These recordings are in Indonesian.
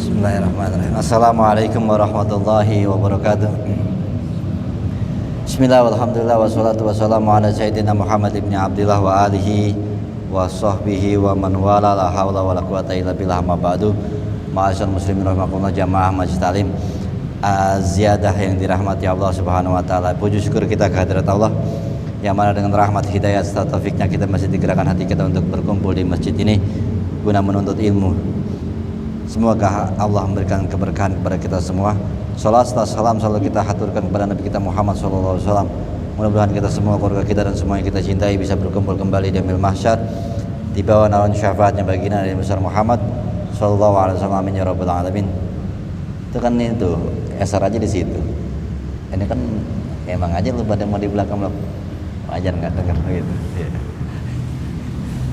Bismillahirrahmanirrahim. Assalamualaikum warahmatullahi wabarakatuh. Bismillah walhamdulillah wassalatu wassalamu ala sayyidina Muhammad ibn Abdillah wa alihi wa sahbihi wa man wala la hawla wa la quwata illa billah ma ba'du. Ma'asyar muslimin rahimakumullah jamaah majlis taklim ziyadah yang dirahmati Allah Subhanahu wa taala. Puji syukur kita kehadirat Allah yang mana dengan rahmat hidayah serta taufiknya kita masih digerakkan hati kita untuk berkumpul di masjid ini guna menuntut ilmu. Semoga Allah memberikan keberkahan kepada kita semua. Salat serta salam selalu kita haturkan kepada Nabi kita Muhammad SAW. Mudah-mudahan kita semua, keluarga kita dan semua yang kita cintai bisa berkumpul kembali di yaumil mahsyar di bawah naungan syafaatnya baginda Nabi besar Muhammad SAW. Amin ya rabbal alamin. Itu kan itu esar aja di situ. Ini kan emang aja lu pada mau di belakang lo wajar nggak dengar gitu.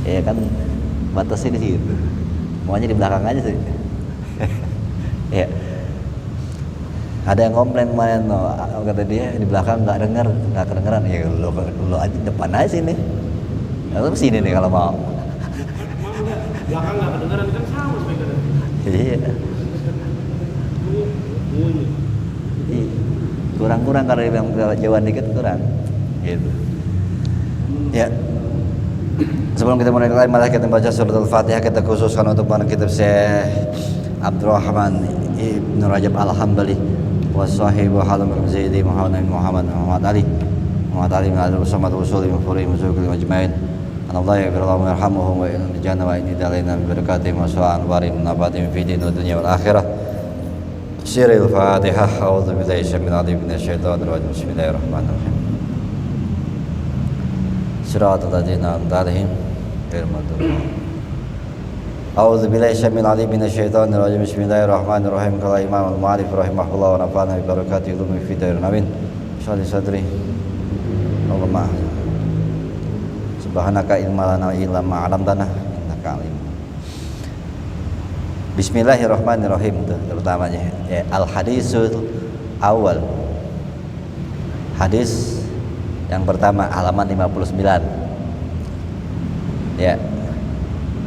Ya kan batasnya di situ. Maunya di belakang aja sih. Ya. Ada yang komplain kemarin no, kata dia di belakang nggak kedengeran. Ya lu aja depan aja sini. Lalu sini nih kalau mau. Belakang nggak kedengeran kan sama speakernya. Iya. Kurang kalau yang jauhan dikit kurang. Gitu. Ya. Sebelum kita mulai lain, malah kita baca surat Al-Fatihah. Kita khususkan untuk para kitab Syekh Abdurrahman Ibn Rajab Al-Hambali wa sahibu halam Zaidi Muhammad Ali bin Abdul Samad Usuli Mufuri Muzukul Majmain Allah ya firallahu yarhamuhum wa inna jana wa inni dalaina bi barakatihim wa sa'an warim nabatim fi din dunya wal akhirah. Siril Fatihah. A'udzu billahi minasyaitonir rajim. Bismillahirrahmanirrahim. Siratal ladzina an'amta 'alaihim ghairil maghdubi 'alaihim. A'udzu billahi minasyaitonir rajim. Bismillahirrahmanirrahim. Qala Imam al-Mu'allif rahimahullah wa nafa'ana bi barakatihi ulumi fi darin amin. Shalli sadri. Allahumma subhanaka ilma lana illa ma 'allamtana innaka alim. Bismillahirrahmanirrahim itu terutamanya ya, al-hadisul awal. Hadis yang pertama halaman 59. Ya.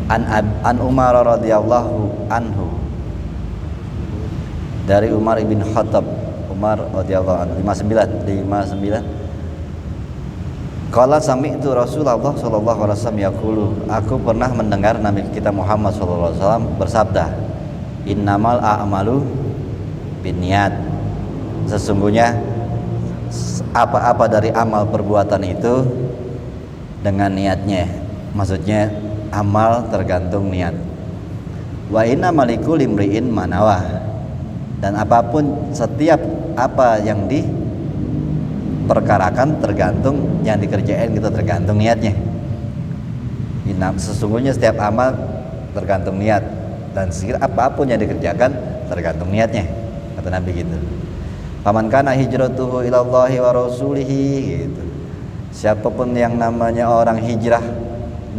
An Umar radhiyallahu anhu, dari Umar bin Khattab. Umar radhiyallahu anhu 59. Qala sami'tu Rasulullah sallallahu alaihi wasallam yaqulu, aku pernah mendengar Nabi kita Muhammad sallallahu alaihi wasallam bersabda, innamal a'malu binniyat, sesungguhnya apa-apa dari amal perbuatan itu dengan niatnya. Maksudnya amal tergantung niat. Wa inna malikul imri'in manawa, dan apapun setiap apa yang diperkarakan tergantung yang dikerjain, kita tergantung niatnya. Sesungguhnya setiap amal tergantung niat, dan apapun yang dikerjakan tergantung niatnya, kata Nabi gitu. Faman kana hijratuhu ilallahi wa rasulihi gitu. Siapapun yang namanya orang hijrah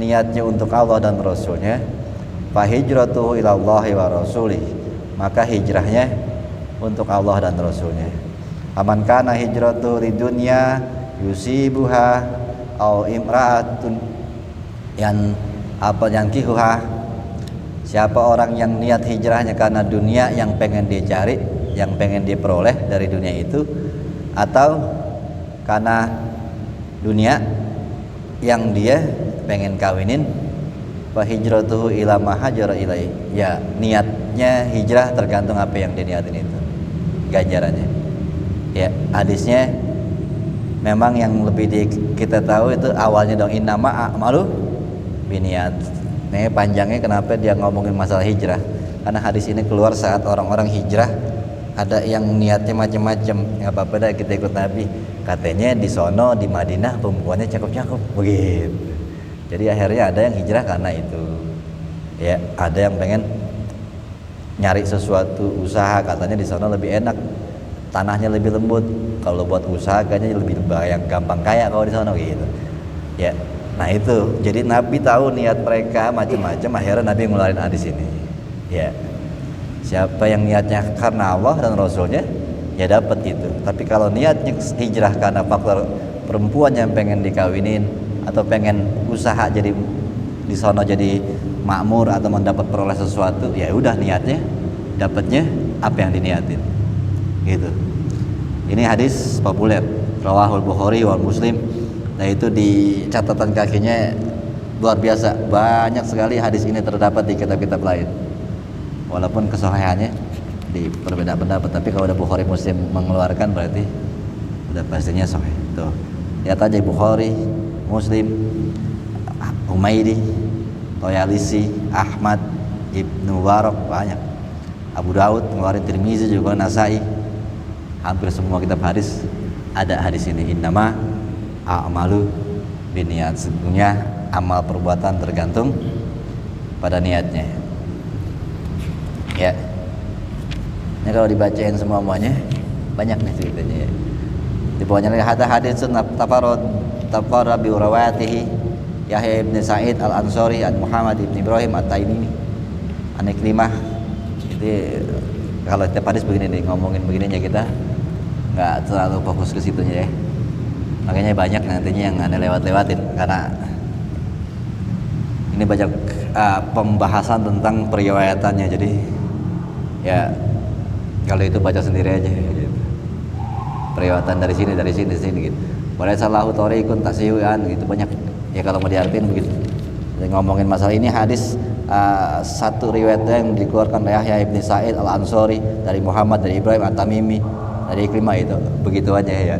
niatnya untuk Allah dan Rasulnya, fa hijratuhu ilallahi wa rasulih, maka hijrahnya untuk Allah dan Rasulnya. Faman kana hijratuhu lidunya yusibuha au imra'atun yang kihuha, siapa orang yang niat hijrahnya karena dunia yang pengen dia cari, yang pengen dia peroleh dari dunia itu, atau karena dunia yang dia pengen kawinin, fa hijratuhu ila ma hajara ilai, ya niatnya hijrah tergantung apa yang diniatin itu ganjarannya. Ya hadisnya memang yang lebih kita tahu itu awalnya dong, innama a'malu binniyat. Nah panjangnya kenapa dia ngomongin masalah hijrah, karena hadis ini keluar saat orang-orang hijrah. Ada yang niatnya macam-macam, nggak apa-apa dah kita ikut Nabi, katanya di sono di Madinah perempuannya cakep-cakep begitu. Jadi akhirnya ada yang hijrah karena itu. Ya, ada yang pengen nyari sesuatu usaha, katanya di sono lebih enak, tanahnya lebih lembut, kalau buat usaha kayaknya lebih gampang kaya kalau di sono gitu. Ya, nah itu. Jadi Nabi tahu niat mereka macam-macam, akhirnya Nabi ngeluarin hadis ini. Ya. Siapa yang niatnya karena Allah dan Rasulnya, ya dapat itu. Tapi kalau niatnya hijrah karena faktor perempuan yang pengen dikawinin atau pengen usaha jadi di sono jadi makmur atau mendapat peroleh sesuatu, ya udah niatnya dapatnya apa yang diniatin. Gitu. Ini hadis populer, rawahul Bukhari wal Muslim. Nah itu di catatan kakinya luar biasa, banyak sekali hadis ini terdapat di kitab-kitab lain. Walaupun kesahihannya di perbedaan pendapat, tapi kalau udah Bukhari Muslim mengeluarkan berarti udah pastinya sahih. Tuh. Lihat aja Bukhari, Muslim, Humaidi, Toyalisi, Ahmad, Ibnu Warok, banyak. Abu Daud ngeluarin, Tirmizi juga, Nasai. Hampir semua kitab hadis ada hadis ini. Innama a'malu biniat. Sebenarnya amal perbuatan tergantung pada niatnya. Ya. Ini kalau dibacain semuanya banyak nih ceritanya ya. Di bawahnya lagi hadis hadisun tafarrad bi rawatihi Yahya ibn Sa'id al-Ansari an Muhammad ibn Ibrahim at-Taimimi an Ikrimah. Jadi kalau tiap hadis begini nih, ngomongin begininya kita nggak terlalu fokus ke situnya ya. Makanya banyak nantinya yang Anda lewat-lewatin karena ini banyak pembahasan tentang periwayatannya. Jadi ya kalau itu baca sendiri aja gitu. Periwayatan dari sini gitu. Boleh salahu thoriqun tasyian gitu, banyak. Ya kalau mau diartiin begitu. Jadi ngomongin masalah ini hadis satu riwayat yang dikeluarkan oleh Yahya ibn Sa'id al-Ansari dari Muhammad, dari Ibrahim at-Tamimi, dari Ikrimah, itu begitu aja ya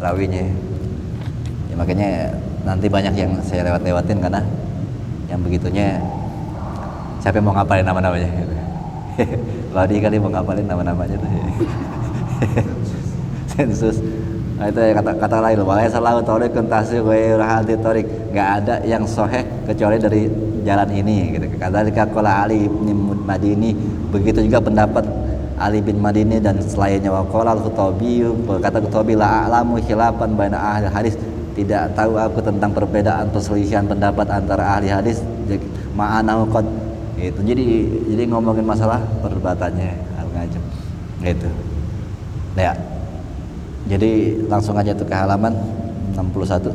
rawinya. Ya makanya nanti banyak yang saya lewat-lewatin karena yang begitunya siapa yang mau ngapalin nama-namanya gitu. Kalau dia kali mau ngapalin nama-namanya tuh. Sensus. Nah itu ya kata lain, walaya salahu thoriqun tasyiu ghairu hadhi thoriq. Enggak ada yang sahih kecuali dari jalan ini gitu. Kata qala Ali bin Madini, begitu juga pendapat Ali bin Madini dan selainnya. Wa qala al-Khattabi, berkata Khattabi, la a'lamu khilafan baina ahli hadis, tidak tahu aku tentang perbedaan perselisihan pendapat antara ahli hadis ma'anahu qad. Itu jadi ngomongin masalah perdebatannya al-ngajam gitu. Ya. Jadi langsung aja tuh ke halaman 61.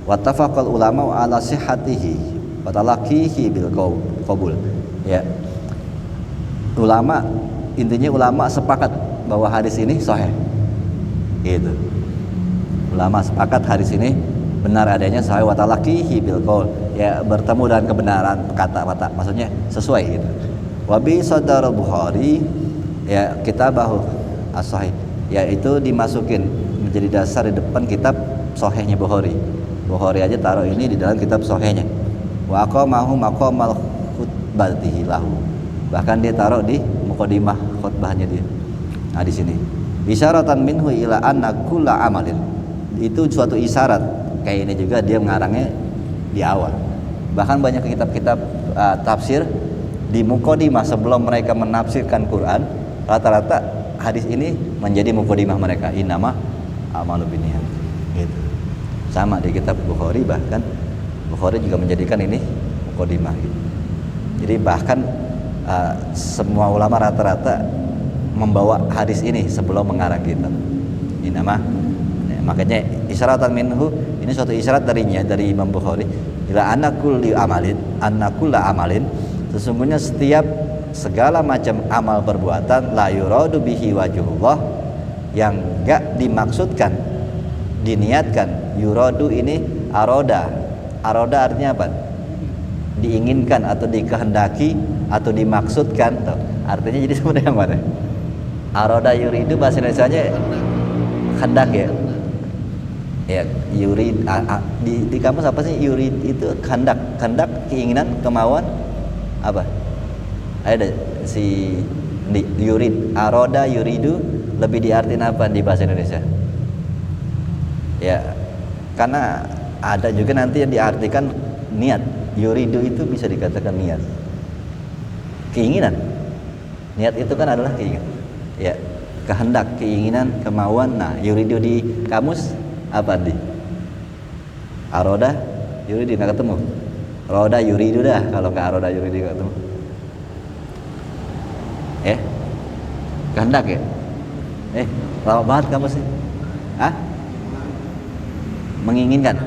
Wattafaqal ulama ala sihhatihi wa talaqihi bil qabul. Ya. Intinya ulama sepakat bahwa hadis ini sahih. Gitu. Ulama sepakat hadis ini benar adanya, sahih wa talaqihi bil qaul. Ya, bertemu dengan kebenaran kata-kata, maksudnya sesuai gitu. Wa bi sadar Bukhari ya kitabahu as-sahih. Ya itu dimasukin menjadi dasar di depan kitab sahihnya Bukhari. Bukhari aja taruh ini di dalam kitab sahihnya. Wa aqamahu maqamal khutbatihi lahu. Bahkan dia taruh di mukadimah khutbahnya dia. Nah di sini isyaratan minhu ila anna kulla amalin. Itu suatu isyarat. Kayak ini juga dia mengarangnya di awal. Bahkan banyak kitab-kitab tafsir di mukadimah sebelum mereka menafsirkan Quran, rata-rata hadis ini menjadi mukadimah mereka. Innama a'malu binniyat. Gitu. Sama di kitab Bukhari, bahkan Bukhari juga menjadikan ini mukadimah gitu. Jadi bahkan semua ulama rata-rata membawa hadis ini sebelum mengarang kitab. Innama, makanya isyaratan minhu, ini suatu isyarat darinya, dari Imam Bukhari, ila annakulli amalin, sesungguhnya setiap segala macam amal perbuatan la yuradu bihi wajhullah, yang enggak dimaksudkan, diniatkan. Yuradu ini aroda artinya apa? Diinginkan atau dikehendaki atau dimaksudkan. Tuh. Artinya jadi sebenarnya yang mana? Aroda yuridu bahasa Indonesianya hendak ya. Ya, yurid di kamus apa sih yurid itu? Kehendak, keinginan, kemauan apa? Ada si yurid, aroda, yuridu lebih diartiin apa di bahasa Indonesia? Ya, karena ada juga nanti yang diartikan niat. Yuridu itu bisa dikatakan niat, keinginan. Niat itu kan adalah keinginan. Ya, kehendak, keinginan, kemauan. Nah, yuridu di kamus apa di? Aroda, yuridu nggak ketemu. Roda yuridu dah, kalau nggak aroda yuridu nggak ketemu. Kehendak ya? Lama banget kamu sih. Hah? Menginginkan,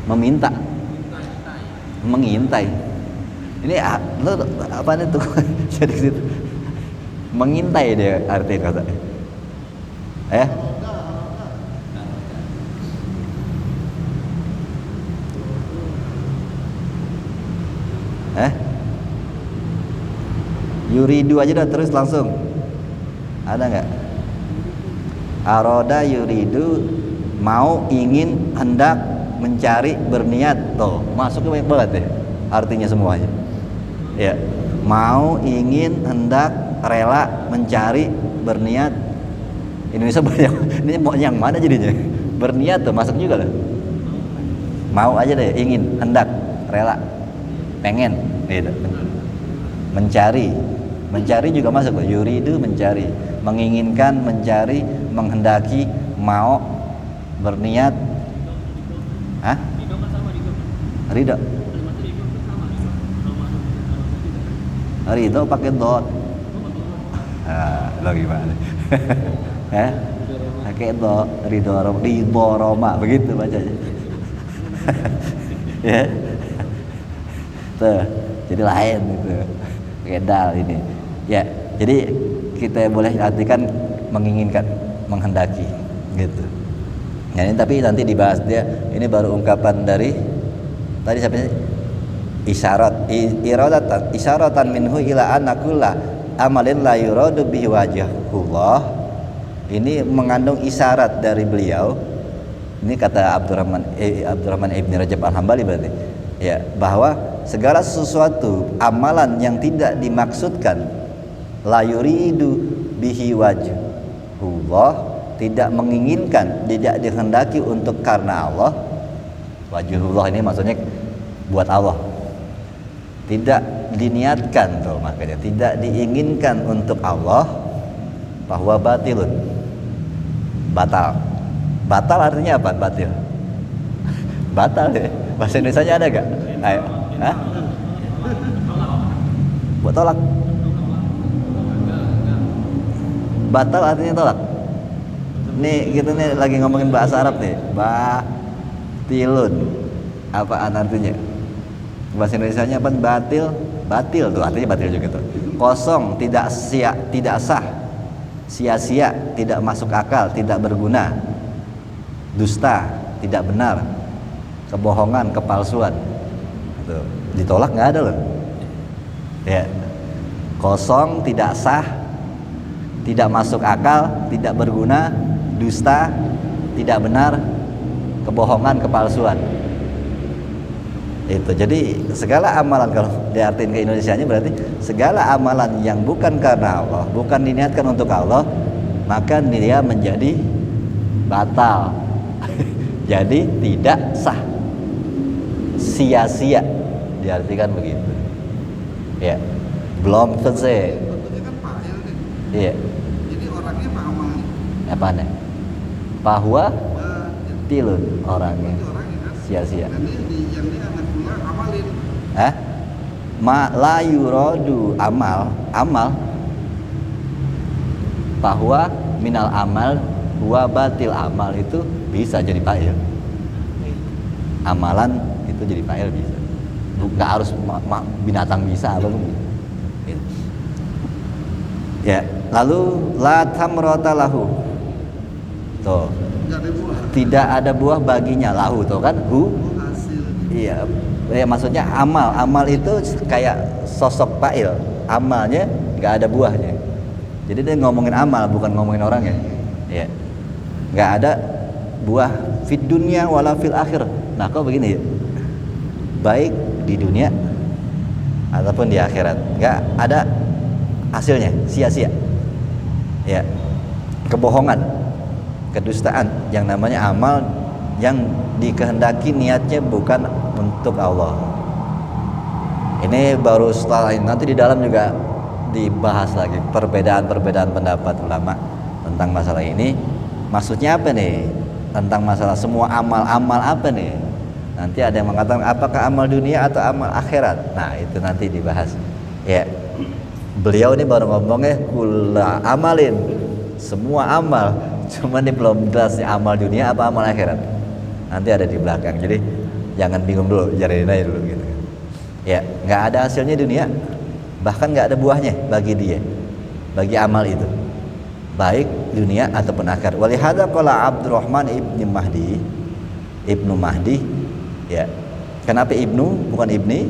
meminta, mengintai. Ini lo apa nih tuh? Jadi gitu. Mengintai dia arti kata. Yuridu aja dah terus langsung. Ada nggak? Aroda yuridu, mau, ingin, hendak, mencari, berniat. Tuh, masuknya banyak banget ya. Artinya semuanya. Ya, mau, ingin, hendak, rela, mencari, berniat. Indonesia banyak. Ini mau yang mana jadinya? Berniat tuh masuk juga lah. Mau aja deh, ingin, hendak, rela, pengen, gitu. Mencari juga masuk loh. Yuridu mencari, menginginkan, mencari, menghendaki, mau, berniat. Ridho. Ridho pakai dot. Lo gimana? Pakai dot. Ridho Roma begitu bacanya. Ya. Tuh, jadi lain gitu. Kedal ini. Ya, jadi kita boleh artikan menginginkan, menghendaki gitu. Ya, ini tapi nanti dibahas dia. Ini baru ungkapan dari tadi siapa sih? Isyaratan minhu ila anakulla amalin la yuradu bihi wajhullah. Ini mengandung isyarat dari beliau. Ini kata Abdurrahman Ibn Rajab Al-Hambali berarti. Ya, bahwa segala sesuatu amalan yang tidak dimaksudkan la yuridu bihi wajhullah, tidak menginginkan, tidak dikehendaki untuk karena Allah. Wajhullah ini maksudnya buat Allah. Tidak diniatkan tuh, makanya tidak diinginkan untuk Allah, bahwa batilun. Batal artinya apa? Batil. Batal ya. Bahasa Indonesianya ada gak? Ayo. Buat tolak. Batal artinya tolak. Nih kita nih lagi ngomongin bahasa Arab nih. Batilun. Apaan artinya? Bahasa Indonesianya apa? Batil tuh artinya batil juga tuh. Kosong, tidak sah. Sia-sia, tidak masuk akal, tidak berguna. Dusta, tidak benar. Kebohongan, kepalsuan. Tuh, ditolak nggak ada loh. Ya. Kosong, tidak sah, tidak masuk akal, tidak berguna, dusta, tidak benar, kebohongan, kepalsuan. Itu. Jadi segala amalan, kalau diartiin ke Indonesianya berarti segala amalan yang bukan karena Allah, bukan diniatkan untuk Allah, maka dia menjadi batal. Jadi tidak sah. Sia-sia diartikan begitu. Ya. Belum selesai. Bentuknya kan fa'il nih. Iya. Jadi orangnya ma'amal nih. Apa nih? Bahwa Jadi tilun orangnya orangnya kan. sia-sia. Dan yang dia anak pula amalin. Ma la yuradu amal bahwa minal amal huwa batil, amal itu bisa jadi fa'il. Amalan itu jadi fa'il bisa. Nggak harus binatang bisa apa pun. Ya, lalu la tamrata lahu. Tuh. Enggak ada buah. Tidak ada buah baginya, lahu tuh kan hu. Hasil. Iya, ya maksudnya amal itu kayak sosok fa'il, amalnya nggak ada buahnya. Jadi dia ngomongin amal, bukan ngomongin orangnya. Ya, nggak ada buah fid dunya wala fil akhir. Nah, kok begini ya? Baik di dunia ataupun di akhirat, nggak ada hasilnya, sia-sia. Ya, kebohongan, kedustaan, yang namanya amal yang dikehendaki niatnya bukan untuk Allah. Ini baru setelah ini, nanti di dalam juga dibahas lagi perbedaan pendapat ulama tentang masalah ini. Maksudnya apa nih? Tentang masalah semua amal apa nih? Nanti ada yang mengatakan apakah amal dunia atau amal akhirat. Nah, itu nanti dibahas. Ya. Beliau ini baru ngomongnya kulla amalin, semua amal. Cuman ini belum jelas amal dunia apa amal akhirat. Nanti ada di belakang. Jadi jangan bingung dulu, jalanin aja dulu gitu. Ya, nggak ada hasilnya dunia, bahkan nggak ada buahnya bagi dia. bagi amal itu, baik dunia ataupun akhirat. Walihada qala Abdurrahman Ibnu Mahdi, ya. Kenapa Ibnu bukan Ibni?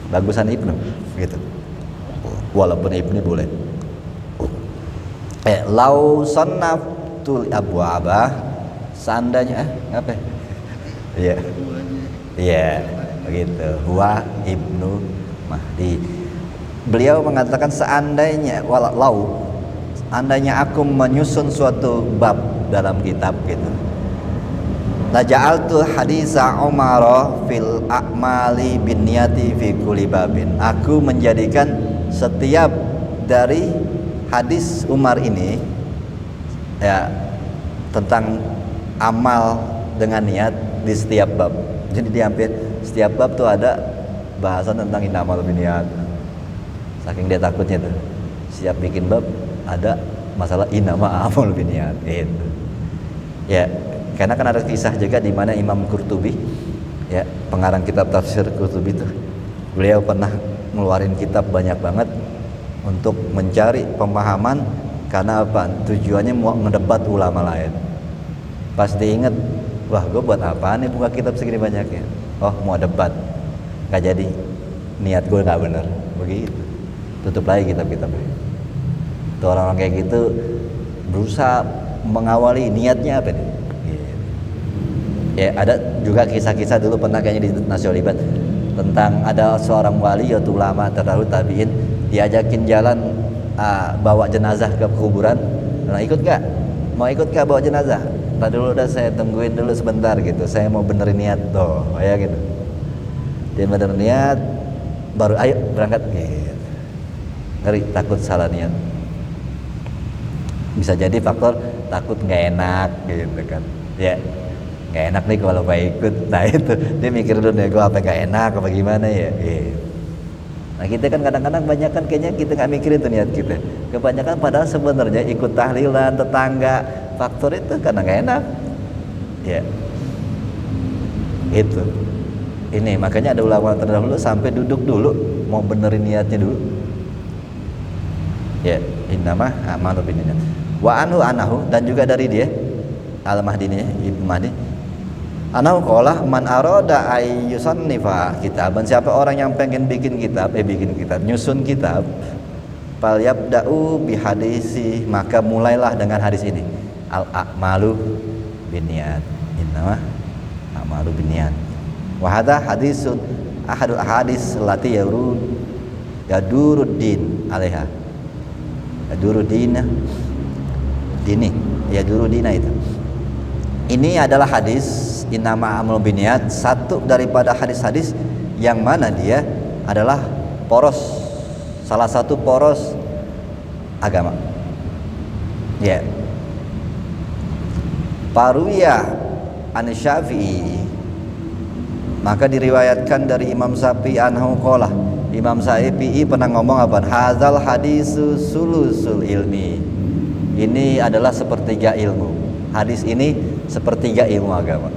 Bagusan Ibnu gitu. Walaupun Ibni boleh. Lau sannaftul abwabah, seandainya apa? Iya. Iya, begitu. Huwa Ibnu Mahdi. Beliau mengatakan seandainya andainya aku menyusun suatu bab dalam kitab gitu. La ja'altu hadisa Umar fil a'mali binniyati fi kulli babin. Aku menjadikan setiap dari hadis Umar ini ya tentang amal dengan niat di setiap bab. Jadi di hampir setiap bab tuh ada bahasan tentang innamal binniyat. Saking dia takutnya tuh. Siap bikin bab ada masalah innama amal binniyat gitu. Ya, karena kan ada kisah juga di mana Imam Qurtubi, ya pengarang kitab tafsir Qurtubi itu, beliau pernah ngeluarin kitab banyak banget untuk mencari pemahaman karena apa? Tujuannya mau ngedebat ulama lain. Pas diinget, wah gue buat apaan nih buka kitab segini banyaknya? Oh mau debat, nggak jadi, niat gue nggak bener, begitu. Tutup lagi kitab-kitabnya. Tuh orang-orang kayak gitu berusaha mengawali niatnya apa nih? Ya ada juga kisah-kisah dulu pernah kayaknya di Nasionalibat tentang ada seorang wali yaitu ulama terdahulu tabiin diajakin jalan bawa jenazah ke kuburan. Nah ikut gak? Mau ikut gak bawa jenazah? Tadi dulu udah saya tungguin dulu sebentar gitu. Saya mau benerin niat tuh, ya gitu. Dia benerin niat, baru ayo berangkat. Gitu. Ngeri takut salah niat. Bisa jadi faktor takut nggak enak gitu kan. Ya. Gak enak nih kalau gak ikut. Nah itu dia mikir dulu nih gue apa gak enak apa gimana ya gitu. Nah kita kan kadang-kadang banyak kan kayaknya kita gak mikirin tuh niat kita. Kebanyakan padahal sebenarnya ikut tahlilan tetangga faktor itu karena gak enak ya itu. Ini makanya ada ulama terdahulu sampai duduk dulu mau benerin niatnya dulu ya. Innama a'malu binniyat. Wa anahu dan juga dari dia Al-Mahdi ini Ibnu Mahdi anahu qala man arada ay yusannifa kitaban, siapa orang yang pengen bikin kitab nyusun kitab, fal yabda'u bi hadisi, maka mulailah dengan hadis ini, al a'malu binniyat, innama a'malu binniyat. Wa hadza hadisun ahadul ahadis allati yaduruddin alaiha, yaduruddina itu. Ini adalah hadis innama a'malu binniyat, satu daripada hadis-hadis yang mana dia adalah salah satu poros agama. Ya. Paruya an Syafi'i, maka diriwayatkan dari Imam Syafi'i anhu qala, Imam Syafi'i pernah ngomong apa? Hadzal hadisu sulusul ilmi. Ini adalah sepertiga ilmu. Hadis ini sepertiga ilmu agama.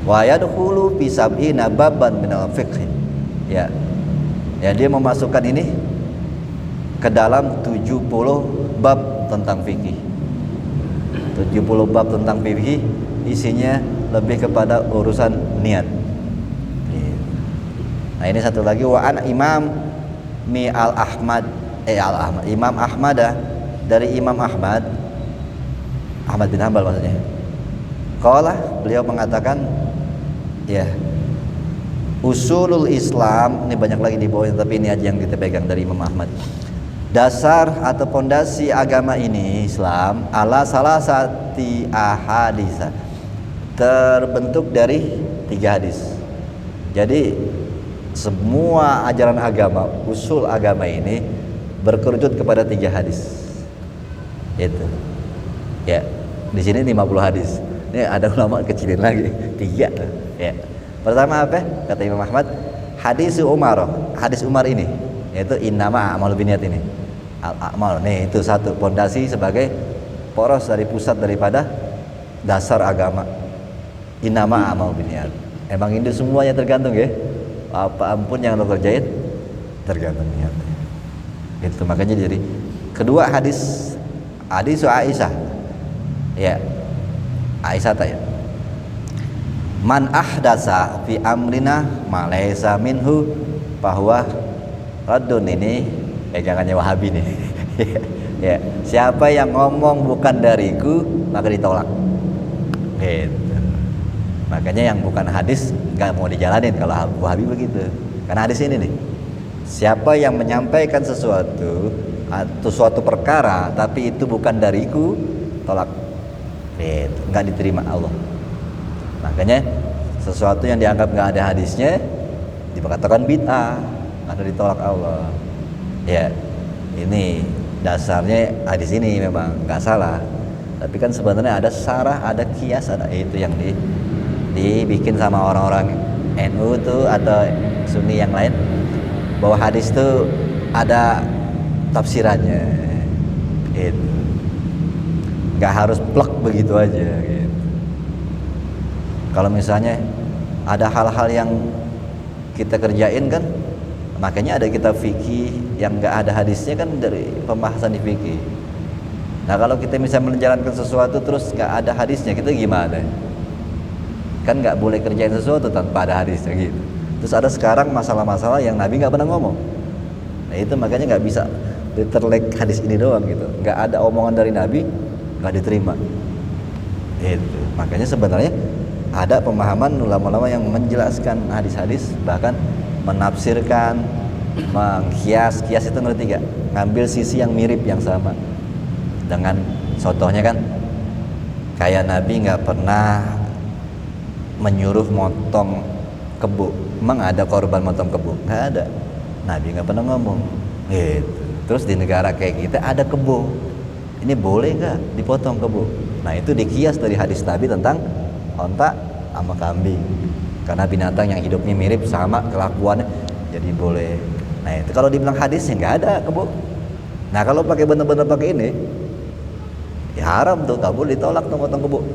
Wa yadkhulu fi sab'ina baban min al-fiqh. Ya. Ya dia memasukkan ini ke dalam 70 bab tentang fikih. 70 bab tentang fikih isinya lebih kepada urusan niat. Nah, ini satu lagi wa an Imam Imam Ahmad dari Imam Ahmad bin Hanbal maksudnya. Qala, beliau mengatakan ya, usulul Islam, ini banyak lagi di bawahnya tapi ini aja yang kita pegang dari Imam Ahmad. Dasar atau pondasi agama ini Islam ala salah sati ahadisa, terbentuk dari 3 hadis. Jadi semua ajaran agama, usul agama ini berkerucut kepada 3 hadis. Itu. Ya, di sini 50 hadis. Ini ada ulama kecilin lagi 3. Ya. Pertama apa? Kata Imam Ahmad, hadis Umar. Hadis Umar ini yaitu innama a'malu binniyat ini. Al-a'mal. Nih itu satu pondasi sebagai poros dari pusat daripada dasar agama. Innama a'malu binniyat. Emang ini semuanya tergantung ya. Apa ampun yang lo kerjain tergantung niatnya. Itu makanya jadi kedua hadis Aisyah. Ya. Aisyah ya. Man ahdasa fi amrina ma laysa minhu bahwa radun ini pegangannya Wahabi nih. Ya, siapa yang ngomong bukan dariku maka ditolak. Gitu. Makanya yang bukan hadis nggak mau dijalanin kalau Wahabi begitu. Karena hadis ini nih, siapa yang menyampaikan sesuatu atau suatu perkara tapi itu bukan dariku, tolak. Gitu. Nggak diterima Allah. Makanya sesuatu yang dianggap nggak ada hadisnya dikatakan bid'ah karena ditolak Allah. Ya, ini dasarnya hadis ini memang nggak salah. Tapi kan sebenarnya ada syarah, ada kias, ada itu yang dibikin sama orang-orang NU tuh atau Sunni yang lain, bahwa hadis tuh ada tafsirannya. Itu nggak harus plek begitu aja. Gitu. Kalau misalnya ada hal-hal yang kita kerjain kan, makanya ada kitab fikih yang nggak ada hadisnya kan dari pembahasan di fikih. Nah kalau kita misalnya menjalankan sesuatu terus nggak ada hadisnya, kita gimana? Kan nggak boleh kerjain sesuatu tanpa ada hadisnya gitu. Terus ada sekarang masalah-masalah yang Nabi nggak pernah ngomong. Nah itu makanya nggak bisa diterlek hadis ini doang gitu. Nggak ada omongan dari Nabi nggak diterima. Itu makanya sebenarnya ada pemahaman ulama-ulama yang menjelaskan hadis-hadis, bahkan menafsirkan, mengkias itu ngerti gak? Ngambil sisi yang mirip yang sama. Dengan contohnya kan kayak Nabi nggak pernah menyuruh motong kebo. Emang ada korban motong kebo? Nggak ada. Nabi nggak pernah ngomong. Gitu. Terus di negara kayak kita ada kebo. Ini boleh nggak dipotong kebo? Nah itu dikias dari hadis Nabi tentang onta sama kambing, karena binatang yang hidupnya mirip sama kelakuannya jadi boleh. Nah itu kalau dibilang hadisnya nggak ada kebo. Nah kalau pakai bener-bener pakai ini ya haram tuh, nggak boleh ditolak tuh motong kebo,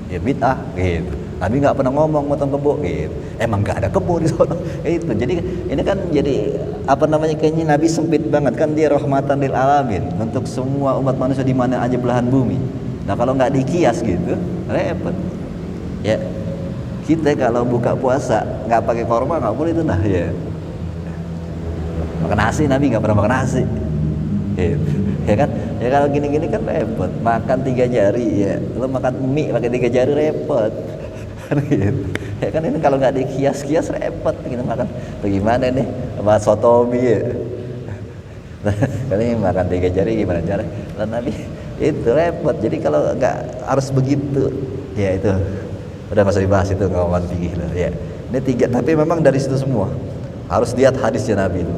ya bid'ah gitu. Nabi nggak pernah ngomong motong kebo gitu, emang nggak ada kebo di sana. Itu jadi ini kan jadi apa namanya, kayaknya Nabi sempit banget kan, dia rahmatan lil alamin untuk semua umat manusia di mana aja belahan bumi. Nah kalau nggak dikias gitu repot. Ya kita kalau buka puasa nggak pakai korma nggak boleh itu, nah ya makan nasi, Nabi nggak pernah makan nasi gitu. Ya kan, ya kalau gini-gini kan repot, makan 3 jari ya, lo makan mie pakai 3 jari repot gitu. Ya kan ini kalau nggak dikias-kias repot gitu makan. Bagaimana nih sama soto mie ya? Kali makan 3 jari gimana cara? Dan Nabi itu repot. Jadi kalau nggak harus begitu, ya itu udah nggak usah dibahas, itu ngomong fikih lah. Ya ini 3, tapi memang dari situ semua harus lihat hadisnya Nabi itu.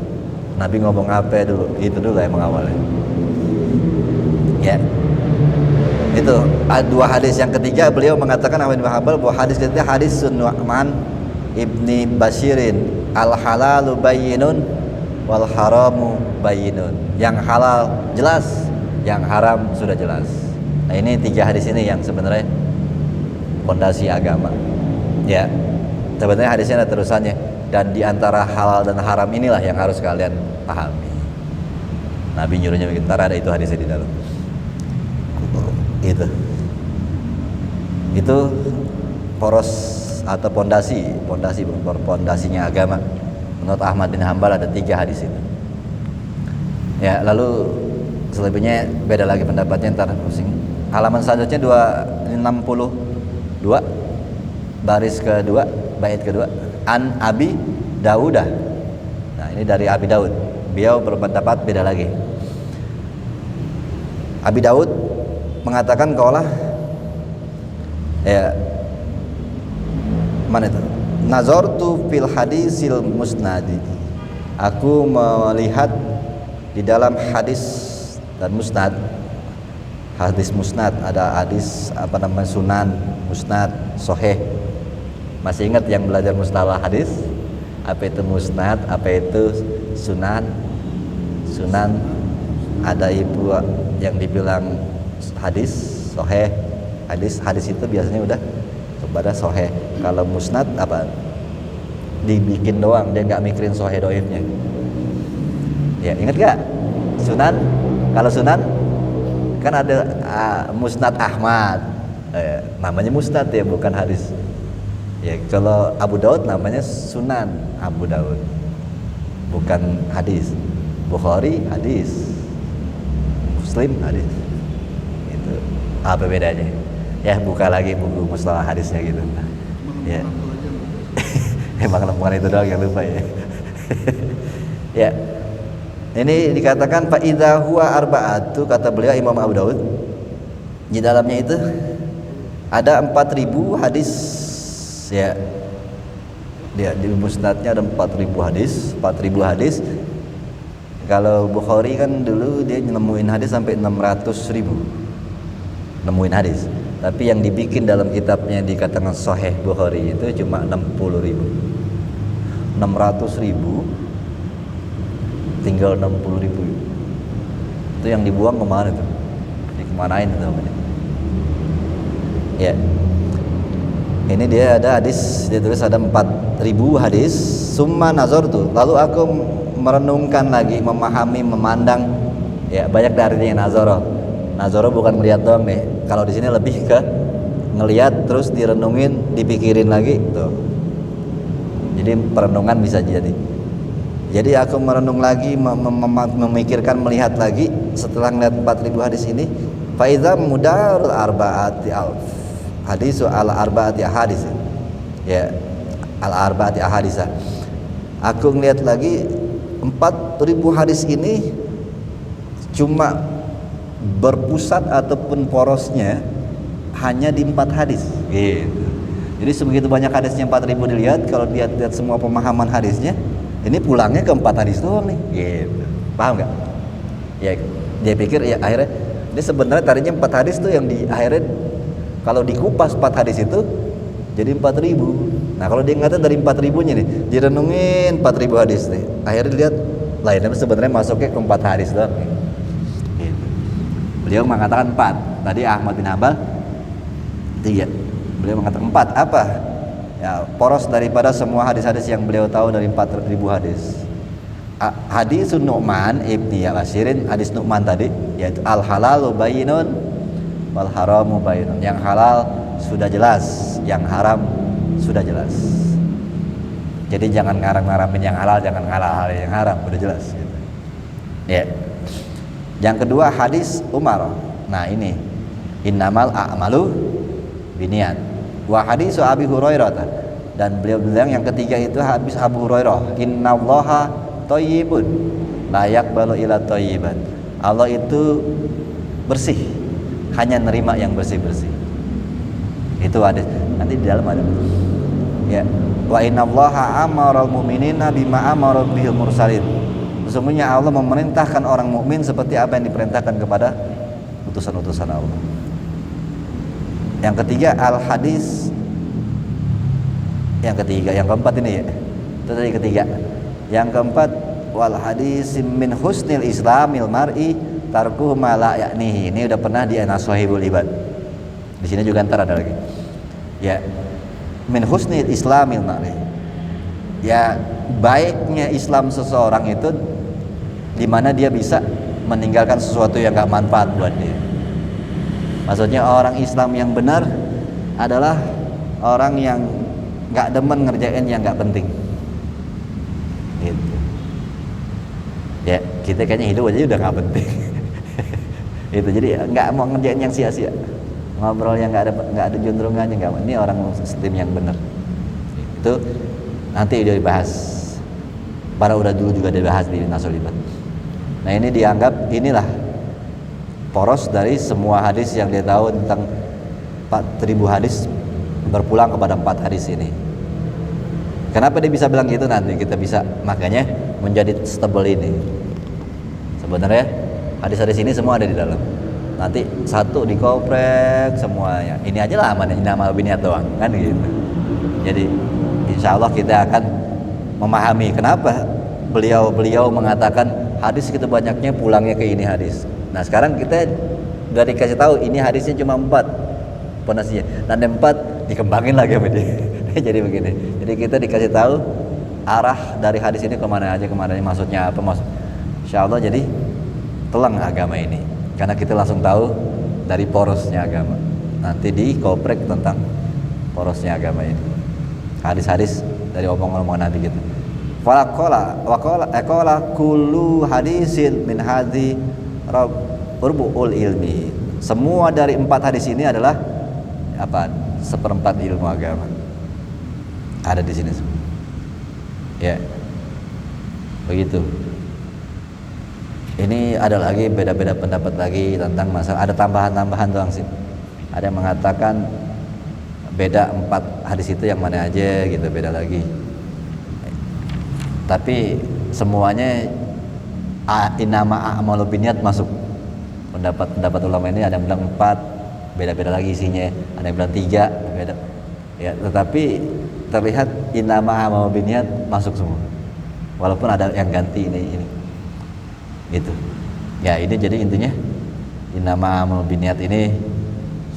Nabi ngomong apa dulu, itu dulu emang awalnya. Ya itu 2 hadis. Yang ketiga beliau mengatakan Ahmad bin Hanbal bahwa hadis ketiga hadis Nu'man ibni Bashirin, al halalu bayyinun wal haramu bayyinun. Yang halal jelas, yang haram sudah jelas. Nah ini 3 hadis ini yang sebenarnya fondasi agama. Ya sebenarnya hadisnya ada terusannya, dan di antara halal dan haram inilah yang harus kalian pahami. Nabi nyuruhnya begitu, ntar ada itu hadisnya di dalam. Itu poros atau pondasinya agama. Menurut Ahmad bin Hanbal ada 3 hadis itu. Ya lalu selebihnya beda lagi pendapatnya, ntar pusing. Halaman selanjutnya 262 baris kedua, bait kedua. An Abi Daudah. Nah ini dari Abi Daud. Beliau berpendapat beda lagi. Abi Daud mengatakan kaulah ya mana itu? Nazartu fil hadisil musnadi. Aku melihat di dalam hadis dan musnad. Hadis musnad, ada hadis apa namanya, sunan, musnad, sahih. Masih ingat yang belajar mustalah hadis? Apa itu musnad, apa itu sunan? Sunan ada ibu yang dibilang hadis sahih. Hadis itu biasanya udah kepada sahih. Kalau musnad apa? Dibikin doang, dia nggak mikirin sahih doifnya. Ya ingat gak? Sunan, kalau Sunan kan ada Musnad Ahmad, namanya Musnad ya, bukan hadis. Ya, kalau Abu Daud namanya Sunan Abu Daud, bukan hadis. Bukhari hadis, Muslim hadis. Itu apa bedanya? Ya, buka lagi buku mustalah hadisnya gitu. Ya. Emang bukan itu doang yang lupa ya. Ya. Ini dikatakan fa idza huwa arba'atu, kata beliau Imam Abu Daud. Di dalamnya itu ada 4.000 hadis ya. Dia di musnadnya ada 4.000 hadis, 4.000 hadis. Kalau Bukhari kan dulu dia nemuin hadis sampai 600.000. Nemuin hadis. Tapi yang dibikin dalam kitabnya dikatakan Sahih Bukhari itu cuma 60.000. 600.000 tinggal 60.000. Itu yang dibuang kemana tuh? Dikemanain itu namanya? Ya. Ini dia ada hadis, dia tulis ada 4.000 hadis. Summa nazartu, lalu aku merenungkan lagi, memahami, memandang. Ya, banyak dari artinya nazaro. Nazaro bukan melihat doang nih. Kalau di sini lebih ke ngelihat terus direnungin, dipikirin lagi tuh. Jadi perenungan bisa jadi. Jadi aku merenung lagi, memikirkan, melihat lagi setelah melihat 4.000 hadis ini. Fa idza mudarul arba'ati alf. Hadisu ala arba'ati ahadis. Ya, ala arba'ati ahadisa. Aku ngelihat lagi 4.000 hadis ini cuma berpusat ataupun porosnya hanya di 4 hadis. Gitu. Jadi sebegitu banyak hadisnya 4.000 dilihat, kalau lihat semua pemahaman hadisnya, ini pulangnya ke 4 hadis doang nih. Gitu. Paham nggak? Ya, dia pikir ya akhirnya ini sebenarnya tadinya 4 hadis tuh yang di akhirnya kalau dikupas 4 hadis itu jadi 4.000. Nah, kalau dia ngeliatnya dari 4.000-nya nih, direnungin 4.000 hadis nih. Akhirnya lihat lainnya sebenarnya masuknya ke 4 hadis doang. Gitu. Beliau mengatakan 4. Tadi Ahmad bin Hanbal 3. Beliau mengatakan 4. Apa? Ya, poros daripada semua hadis-hadis yang beliau tahu dari 4.000 hadis. Hadis Nu'man ibni Basirin, hadis Nu'man tadi, yaitu al-halalu bayyinun wal haramu bayyinun. Yang halal sudah jelas, yang haram sudah jelas. Jadi jangan ngarang-ngaramin yang halal, jangan ngalah hal yang haram, udah jelas gitu. Ya. Yang kedua hadis Umar. Nah, ini innamal a'malu biniat. Wa hadis Abi Hurairah, dan beliau bilang yang ketiga itu hadis Abu Hurairah, innallaha thayyibun la yaqbalu illa thayyiban. Allah itu bersih, hanya nerima yang bersih-bersih. Itu hadis. Nanti di dalam ada. Ya. Wa innallaha amaral mu'minina bima amara bihil mursalin. Sesungguhnya Allah memerintahkan orang mukmin seperti apa yang diperintahkan kepada utusan-utusan Allah. Yang ketiga al-hadis. Yang ketiga, yang keempat ini ya. Itu tadi ketiga. Yang keempat wal hadis min husnil islamil mar'i tarkuhu ma la ya'nihi. Ini udah pernah di An-Sahihul Ibad. Di sini juga ntar ada lagi. Ya. Min husnil islamil mar'i. Ya, baiknya Islam seseorang itu di mana dia bisa meninggalkan sesuatu yang gak manfaat buat dia. Maksudnya orang Islam yang benar adalah orang yang gak demen ngerjain yang gak penting. Gitu. Ya, kita kayaknya hidup aja udah gak penting. Itu jadi gak mau ngerjain yang sia-sia. Ngobrol yang gak ada juntrungannya, gak. Ini orang muslim yang benar. Itu nanti udah dibahas. Para udah dulu juga dibahas di Nasul Ibad. Nah, ini dianggap inilah poros dari semua hadis yang dia tahu tentang 4.000 hadis berpulang kepada 4 hadis ini. Kenapa dia bisa bilang gitu, nanti kita bisa makanya menjadi stable ini. Sebenarnya hadis-hadis ini semua ada di dalam. Nanti satu dikoprek semuanya. Ini aja lah aman, nama biniat doang kan gitu. Jadi insya Allah kita akan memahami kenapa beliau mengatakan hadis segitu banyaknya pulangnya ke ini hadis. Nah, sekarang kita udah dikasih tahu ini hadisnya cuma 4 ponasinya, dan 4 dikembangin lagi sama dia. Jadi begini. Jadi kita dikasih tahu arah dari hadis ini kemana aja, maksudnya apa, insya Allah. Jadi telang agama ini, karena kita langsung tahu dari porosnya agama. Nanti dikoprek tentang porosnya agama ini, hadis-hadis dari omongan-omongan Nabi gitu. Waqala kullu hadisin min hadhi rubu'ul ilmi. Semua dari 4 hadis ini adalah apa? Seperempat ilmu agama. Ada di sini semua. Ya. Begitu. Ini ada lagi beda-beda pendapat lagi tentang masalah, ada tambahan-tambahan doang sih. Ada yang mengatakan beda 4 hadis itu yang mana aja gitu, beda lagi. Tapi semuanya inama a'malu binniyat masuk. Pendapat ulama ini ada yang bilang 4, beda-beda lagi isinya. Ada yang bilang 3, beda. Ya, tetapi terlihat inama a'malu binniyat masuk semua. Walaupun ada yang ganti ini. Gitu. Ya, ini jadi intinya inama a'malu binniyat ini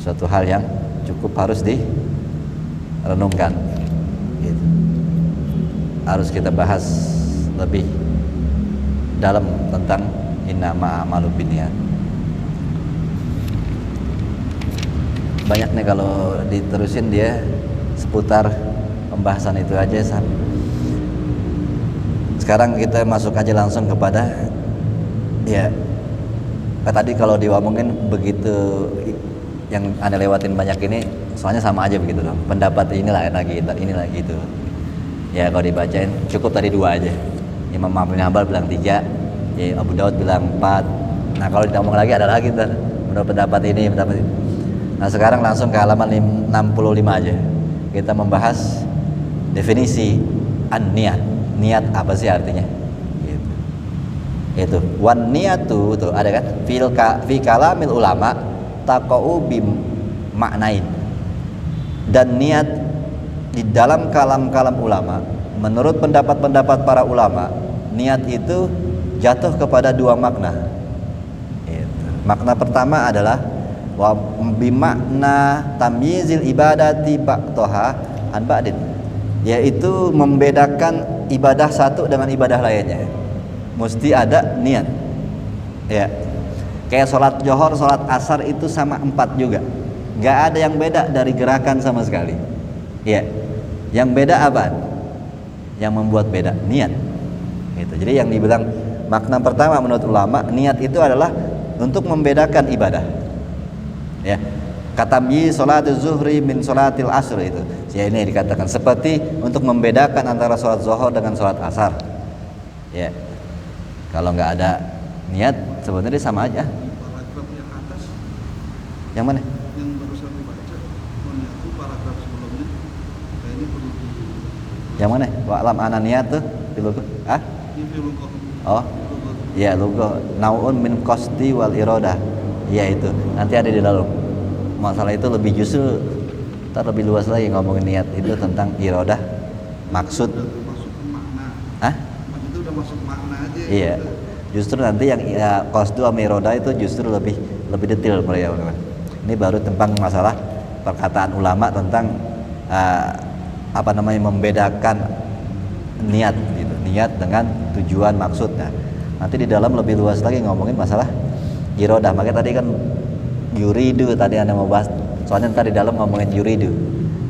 suatu hal yang cukup harus direnungkan. Gitu. Harus kita bahas lebih dalam tentang innama a'malu binniyat. Banyak nih kalau diterusin dia seputar pembahasan itu aja. Sekarang kita masuk aja langsung kepada ya. Tadi kalau diomongin begitu yang Anda lewatin banyak ini, soalnya sama aja begitu dong. Pendapat inilah gitu. Ya kalau dibacain cukup tadi 2 aja. Imam Ahmad bin Hanbal bilang 3, ya Abu Daud bilang 4. Nah kalau diomong lagi ada lagi tuh pendapat ini, pendapat ini. Nah sekarang langsung ke halaman 65 aja. Kita membahas definisi an-niyat. Niat apa sih artinya? Gitu. Itu wan niyatu tuh ada kan? Fi kalamil ulama taqau bim maknain. Dan niat di dalam kalam-kalam ulama, menurut pendapat-pendapat para ulama, niat itu jatuh kepada 2 makna. Makna pertama adalah wa bimakna tamyizil ibadati ba'daha an ba'din, yaitu membedakan ibadah satu dengan ibadah lainnya. Mesti ada niat. Ya. Kayak sholat johor, sholat asar itu sama 4 juga. Gak ada yang beda dari gerakan sama sekali. Ya. Yang beda apa? Yang membuat beda niat. Gitu. Jadi yang dibilang makna pertama menurut ulama, niat itu adalah untuk membedakan ibadah. Ya. Katamyi sholatul zuhri min sholatil asr itu. Ya ini dikatakan seperti untuk membedakan antara sholat zuhur dengan sholat asar. Ya. Kalau nggak ada niat sebenarnya sama aja. Paragraf yang atas, Yang mana? yang barusan dibaca, menyatu paragraf sebelumnya. Ini perlu Yang mana? Wa'lam ana niat tuh di logo. Ah? ini filosof. Oh. Ya logo naun min qasdi wal iradah. Ya itu. Nanti ada di dalam. Masalah itu lebih justru lebih luas lagi ngomongin niat itu tentang iradah, maksud. Udah masuk ke makna. Hah? Itu udah masuk makna aja. Iya. Justru nanti yang qasdu sama iradah itu justru lebih detail mereka. Ini baru tentang masalah perkataan ulama tentang membedakan niat gitu. Niat dengan tujuan maksud. Nah, nanti di dalam lebih luas lagi ngomongin masalah iradah. Makanya tadi kan yuridu tadi Anda mau bahas. Soalnya tadi dalam ngomongin yuridu.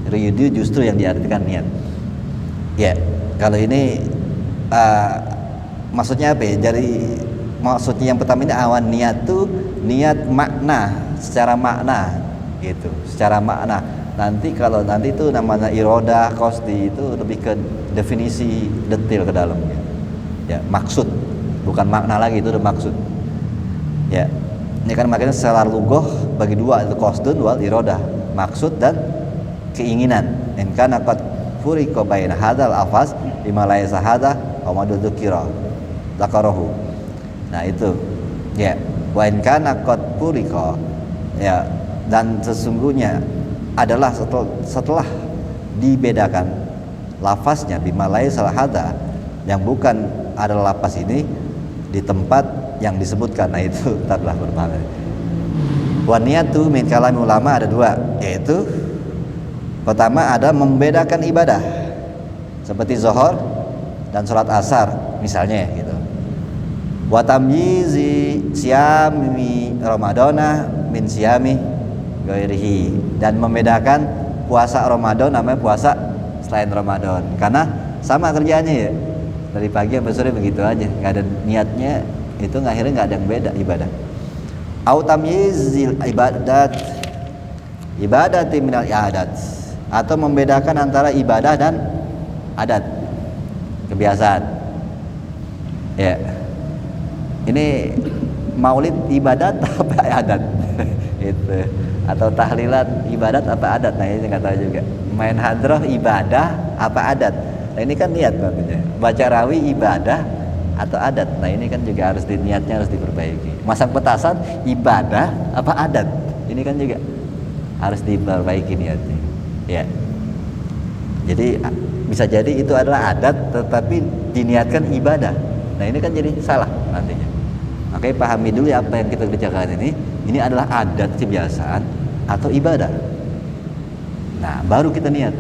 Yuridu justru yang diartikan niat. Ya, kalau ini maksudnya apa ya? Jadi maksudnya yang pertama ini awan niat tuh niat makna, secara makna gitu, secara makna. Nanti kalau nanti itu namanya irodah, qasdi itu lebih ke definisi detail ke dalam gitu. Ya, maksud, bukan makna lagi, itu udah maksud. Ya. Ini kan makanya secara lugoh bagi 2 itu qasdun wal irodah, maksud dan keinginan. In kana qad furiqa baina hadzal afaz bima la yasahada wa madzudzikra dzakarahu. Nah itu ya, wa in kana qad furiqa ya, dan sesungguhnya adalah setelah dibedakan lafaznya bima la yasahada, yang bukan adalah lafaz ini di tempat yang disebutkan. Nah itu tetaplah bermakna. Wa niyatu min kalam ulama ada 2, yaitu pertama ada membedakan ibadah seperti zuhur dan sholat asar misalnya gitu. Wa tamyizi siyami Ramadana min siyami ghairihi, dan membedakan puasa Ramadan namanya puasa selain Ramadan, karena sama kerjaannya ya, dari pagi sampai sore begitu aja, nggak ada niatnya, itu akhirnya nggak ada yang beda ibadah. Au tamyizil ibadati minal adat, atau membedakan antara ibadah dan adat, kebiasaan. Ya, ini maulid ibadat apa adat? Itu, atau tahlilan ibadat apa adat? Nah ini nggak tahu juga. Main hadroh ibadah apa adat? Nah ini kan niat tentunya. Baca rawi ibadah atau adat? Nah ini kan juga harus niatnya harus diperbaiki. Masang petasan ibadah apa adat? Ini kan juga harus diperbaiki niatnya. Ya. Jadi bisa jadi itu adalah adat tetapi diniatkan ibadah. Nah ini kan jadi salah nantinya. Makanya pahami dulu apa yang kita kerjakan ini. Ini adalah adat kebiasaan atau ibadah. Nah baru kita niat.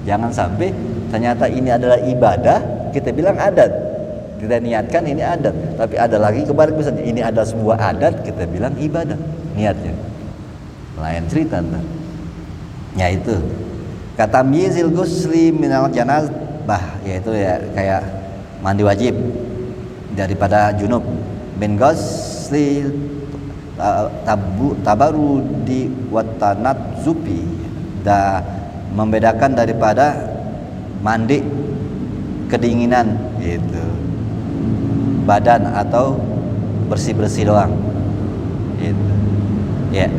Jangan sampai ternyata ini adalah ibadah, kita bilang adat. Kita niatkan ini adat, tapi ada lagi kebalik misalnya ini adalah sebuah adat, kita bilang ibadah niatnya. Lain cerita entah. Ya itu. Kata mizil gusli minal janazah, yaitu ya kayak mandi wajib daripada junub. Min gusli tabarudi watanat zupi, membedakan daripada mandi kedinginan gitu badan atau bersih-bersih doang gitu. Ya,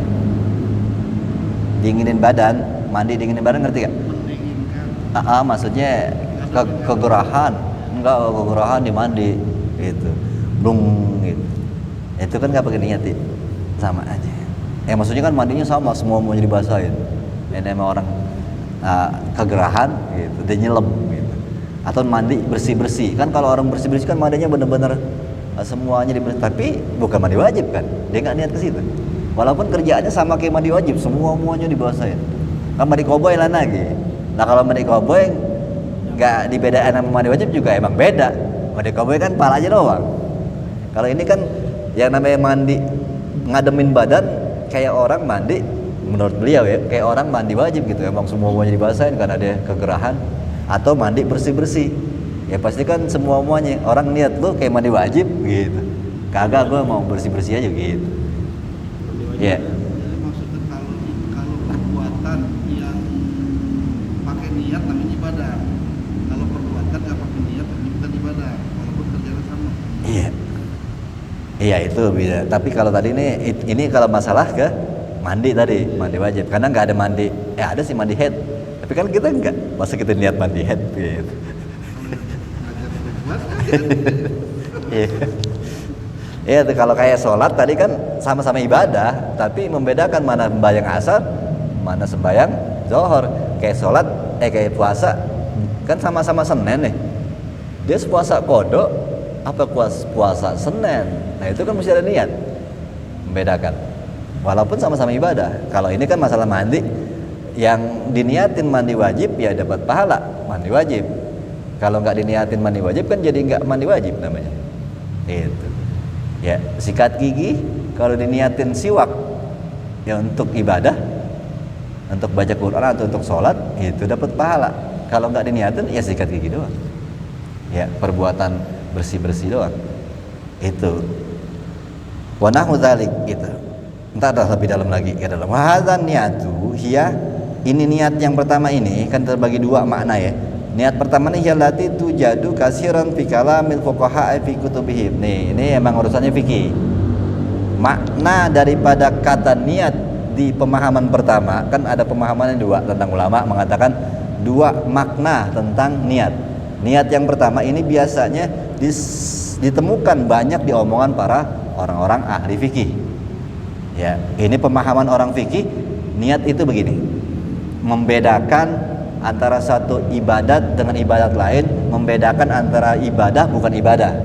dinginin badan, mandi dinginin badan, ngerti gak? Mendinginkan. Maksudnya kegerahan, enggak kegerahan dimandi gitu, blung gitu. Itu kan nggak pakai niat ya, sama aja. Maksudnya kan mandinya sama, semua mau dibasahin. Ini emang orang kegerahan gitu, dia nyelam gitu. Atau mandi bersih-bersih. Kan kalau orang bersih-bersih kan mandinya bener-bener semuanya dibersih, tapi bukan mandi wajib kan. Dia nggak niat ke situ. Walaupun kerjaannya sama kayak mandi wajib, semuanya dibasahin. Kan mandi koboi lah lagi. Nah kalau mandi koboi nggak dibedain sama mandi wajib juga emang beda. Mandi koboi kan palanya doang. Kalau ini kan yang namanya mandi ngademin badan kayak orang mandi, menurut beliau ya, kayak orang mandi wajib gitu. Emang semuanya dibasahin karena dia kegerahan, atau mandi bersih-bersih. Ya pasti kan semuanya orang niat lu kayak mandi wajib gitu. Kagak, gua mau bersih-bersih aja gitu. Ya. Yeah. Jadi maksudnya kalau perbuatan yang pakai niat namanya ibadah. Kalau perbuatan nggak pakai niat namanya bukan ibadah, walaupun kerjanya sama. Iya. Iya itu beda. Tapi kalau tadi ini kalau masalah ke mandi tadi, mandi wajib. Karena nggak ada mandi. Ada sih mandi head. Tapi kan kita enggak. Masa kita niat mandi head gitu. Iya. Iya tuh kalau kayak sholat tadi kan sama-sama ibadah, tapi membedakan mana sembahyang asar, mana sembahyang zohor. Kayak sholat, kayak puasa kan sama-sama Senin nih. Dia puasa kodok apa puasa Senin. Nah itu kan mesti ada niat membedakan. Walaupun sama-sama ibadah. Kalau ini kan masalah mandi, yang diniatin mandi wajib ya dapat pahala mandi wajib. Kalau nggak diniatin mandi wajib kan jadi nggak mandi wajib namanya. Itu. Ya, sikat gigi kalau diniatin siwak ya untuk ibadah, untuk baca Quran atau untuk sholat itu dapat pahala. Kalau nggak diniatin ya sikat gigi doang. Ya, perbuatan bersih-bersih doang. Itu. Wa nahu dzalik gitu. Entar ada lebih dalam lagi ke dalam. Wa hadzan niatu hiya, ini niat yang pertama ini kan terbagi dua makna ya. Niat pertama nih yallati tujadu kasiran fi kalamil fuqaha fi kutubihim. Nih, ini emang urusannya fikih. Makna daripada kata niat di pemahaman pertama kan ada pemahaman yang dua tentang ulama mengatakan dua makna tentang niat. Niat yang pertama ini biasanya ditemukan banyak di omongan para orang-orang ahli fikih. Ya, ini pemahaman orang fikih, niat itu begini. Membedakan antara satu ibadat dengan ibadat lain, membedakan antara ibadah bukan ibadah.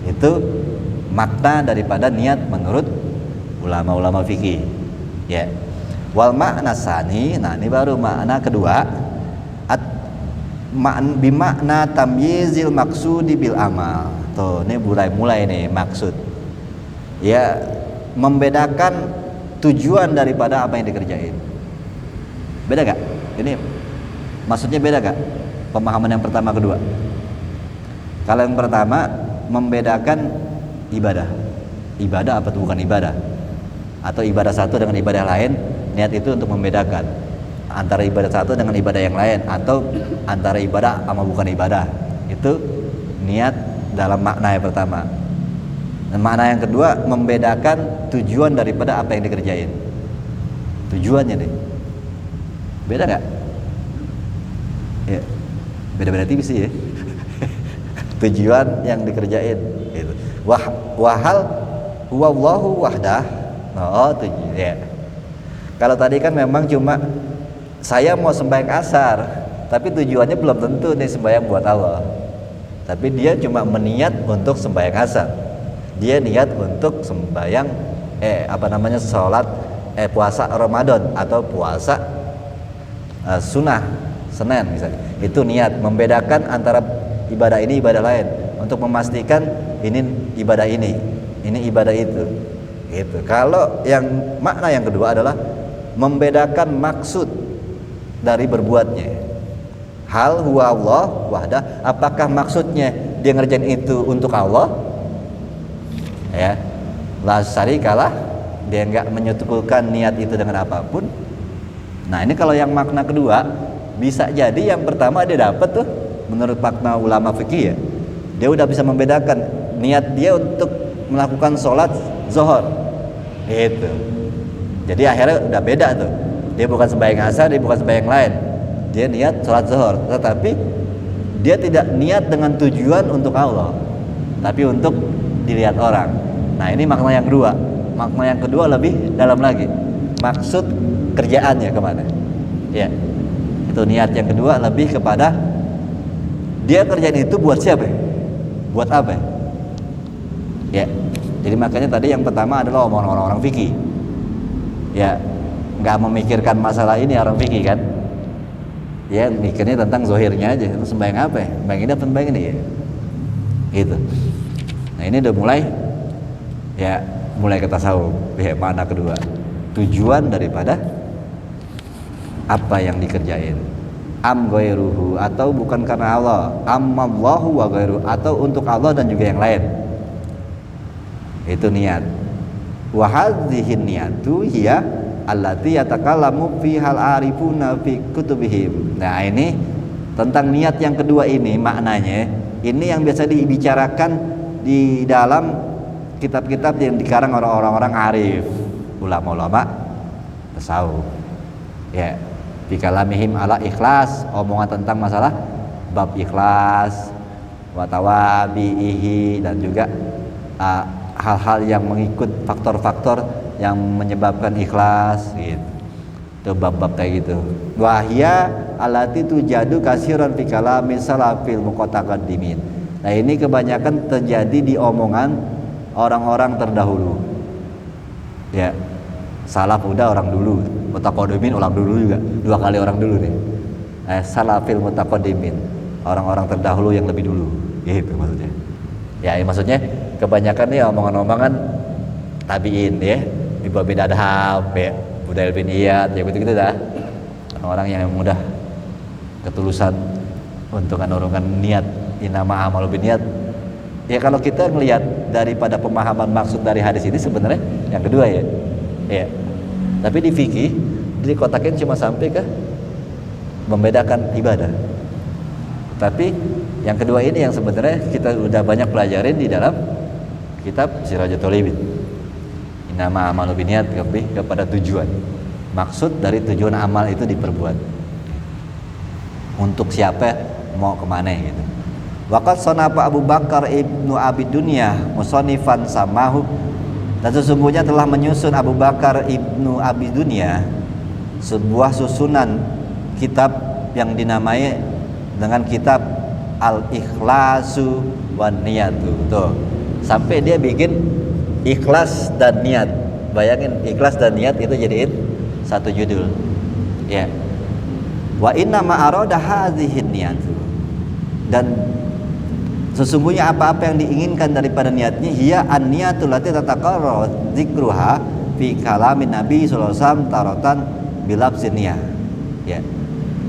Itu makna daripada niat menurut ulama-ulama fikih. Ya. Wal makna sani, nah ini baru makna kedua. Bimakna tamyizil maksudi bil amal. tuh ini mulai nih maksud. Ya, membedakan tujuan daripada apa yang dikerjain. Beda gak? Ini maksudnya beda gak? Pemahaman yang pertama kedua. Kalau yang pertama membedakan ibadah. Ibadah apa tuh bukan ibadah? Atau ibadah satu dengan ibadah lain, niat itu untuk membedakan antara ibadah satu dengan ibadah yang lain, atau antara ibadah sama bukan ibadah. Itu niat dalam makna yang pertama. Dan makna yang kedua membedakan tujuan daripada apa yang dikerjain. Tujuannya nih beda nggak? Ya, beda-beda tipis sih ya. Tujuan yang dikerjain gitu. Wahal huwallahu wahdah. Oh tujuan ya. Kalau tadi kan memang cuma saya mau sembahyang asar, tapi tujuannya belum tentu nih sembahyang buat Allah. Tapi dia cuma meniat untuk sembahyang asar. Dia niat untuk sembahyang sholat puasa Ramadan atau puasa sunnah Senin misalnya. Itu niat membedakan antara ibadah ini ibadah lain untuk memastikan ini ibadah ini ibadah itu. Gitu. Kalau yang makna yang kedua adalah membedakan maksud dari berbuatnya. Hal huwa Allah wahdah, apakah maksudnya dia ngerjain itu untuk Allah? Ya. La syarikalah, dia enggak menyekutukan niat itu dengan apapun. Nah, ini kalau yang makna kedua, bisa jadi yang pertama dia dapat tuh menurut makna ulama fikih ya. Dia udah bisa membedakan niat dia untuk melakukan sholat zuhur. Gitu. Jadi akhirnya udah beda tuh. Dia bukan sembahyang asar, dia bukan sembahyang lain. Dia niat sholat zuhur, tetapi dia tidak niat dengan tujuan untuk Allah, tapi untuk dilihat orang. Nah, ini makna yang kedua. Makna yang kedua lebih dalam lagi. Maksud kerjaannya kemana? Ya, itu niat yang kedua lebih kepada dia kerjaan itu buat siapa? Buat apa? Ya, jadi makanya tadi yang pertama adalah omongan orang-orang fikih. Ya, nggak memikirkan masalah ini orang fikih kan? Ya, mikirnya tentang zohirnya aja. Sembahyang apa ya? Sembahyang ini apa sembahyang ini ya? Gitu. Nah, ini udah mulai ke tasawuf. Ya, makna kedua. Tujuan daripada apa yang dikerjain. Am ghairuhu, atau bukan karena Allah. Ammallahu wa ghairuhu, atau untuk Allah dan juga yang lain. Itu niat. Wa hadhihi niyatu hiya allati yatakallamu fi hal arifuna fi kutubihim. Nah, ini tentang niat yang kedua ini maknanya, ini yang biasa dibicarakan di dalam kitab-kitab yang dikarang orang-orang arif, ulama-ulama tasawuf. Ya, fi kalamihim ala ikhlas, omongan tentang masalah bab ikhlas, wa tawabihi, dan juga hal-hal yang mengikut faktor-faktor yang menyebabkan ikhlas gitu. Itu bab-bab kayak gitu. Wahya alati tujadu kasiran fi kalami salafil muqaddimiin. Nah, ini kebanyakan terjadi di omongan orang-orang terdahulu. Ya. Salaf udah orang dulu, mutaqaddimin orang dulu juga. Dua kali orang dulu nih. Salafil mutaqaddimin, orang-orang terdahulu yang lebih dulu. Gitu maksudnya. Ya, maksudnya kebanyakan nih omongan-omongan tabiin ya. Ibnu bin Adham, ya, Fudail bin Iyad, ya begitu dah. Orang-orang yang mudah ketulusan untuk menurunkan niat, inama amalu bin niat. Ya, kalau kita ngelihat daripada pemahaman maksud dari hadis ini sebenarnya yang kedua ya. Ya. Tapi di fikih dikotakin cuma sampai ke membedakan ibadah. Tapi yang kedua ini yang sebenarnya kita udah banyak pelajarin di dalam kitab Sirajatul Talibin. Nama amal biniat lebih kepada tujuan. Maksud dari tujuan amal itu diperbuat. Untuk siapa, mau kemana gitu. Waqad sanafa Abu Bakar ibnu Abi Dunya musannifan samahu, dan sesungguhnya telah menyusun Abu Bakar ibnu Abi Dunya sebuah susunan kitab yang dinamai dengan kitab Al-Ikhlasu wan Niyatu. Tuh, sampai dia bikin ikhlas dan niat. Bayangin, ikhlas dan niat itu jadiin satu judul. Ya. Wa inna ma arada hadhihi niyatu. Dan Sesungguhnya apa-apa yang diinginkan daripada niatnya, hiya an-niyatul lati tataqarrar dzikruha fi kalamin Nabi sallallahu alaihi wasallam taratan bilafzin niyah. Ya.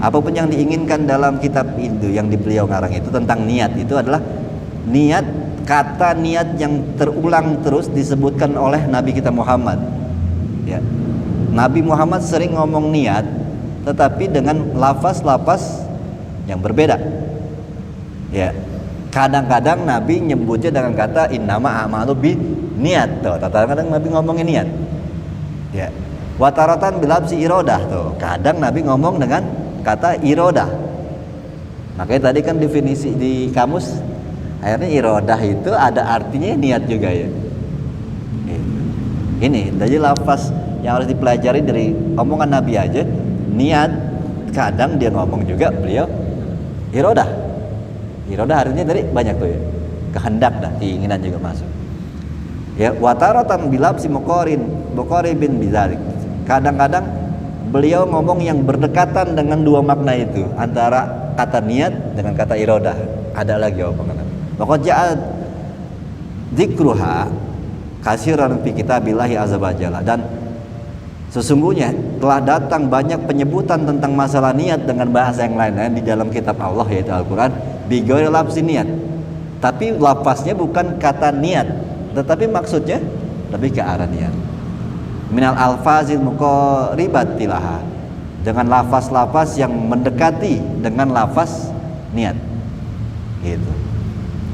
Apapun yang diinginkan dalam kitab itu yang beliau ngarang itu tentang niat, itu adalah niat, kata niat yang terulang terus disebutkan oleh Nabi kita Muhammad. Ya. Nabi Muhammad sering ngomong niat, tetapi dengan lafaz-lafaz yang berbeda. Ya. Kadang-kadang Nabi nyebutnya dengan kata innama a'malu bi niat tuh. Kadang-kadang Nabi ngomongin niat. Ya. Wataratan bilabsi irodah tuh. Kadang Nabi ngomong dengan kata irodah. Makanya tadi kan definisi di kamus akhirnya irodah itu ada artinya niat juga ya. Ini jadi lafaz yang harus dipelajari dari omongan Nabi aja. Niat, kadang dia ngomong juga beliau irodah. Irodah artinya dari banyak tuh ya. Kehendak dah, keinginan juga masuk. Ya, wataratan bilabsi muqaribin bidzalik. Kadang-kadang beliau ngomong yang berdekatan dengan dua makna itu, antara kata niat dengan kata irodah. Ada lagi omongan. Pokoknya ja'at dzikruha kasiran fi kitabillahi azza wa jalla, dan sesungguhnya telah datang banyak penyebutan tentang masalah niat dengan bahasa yang lain di dalam kitab Allah yaitu Al-Qur'an bi ghairi lafzi niat. Tapi lafaznya bukan kata niat, tetapi maksudnya lebih ke arah niat. Minal alfazil muqaribati laha, dengan lafaz-lafaz yang mendekati dengan lafaz niat. Gitu.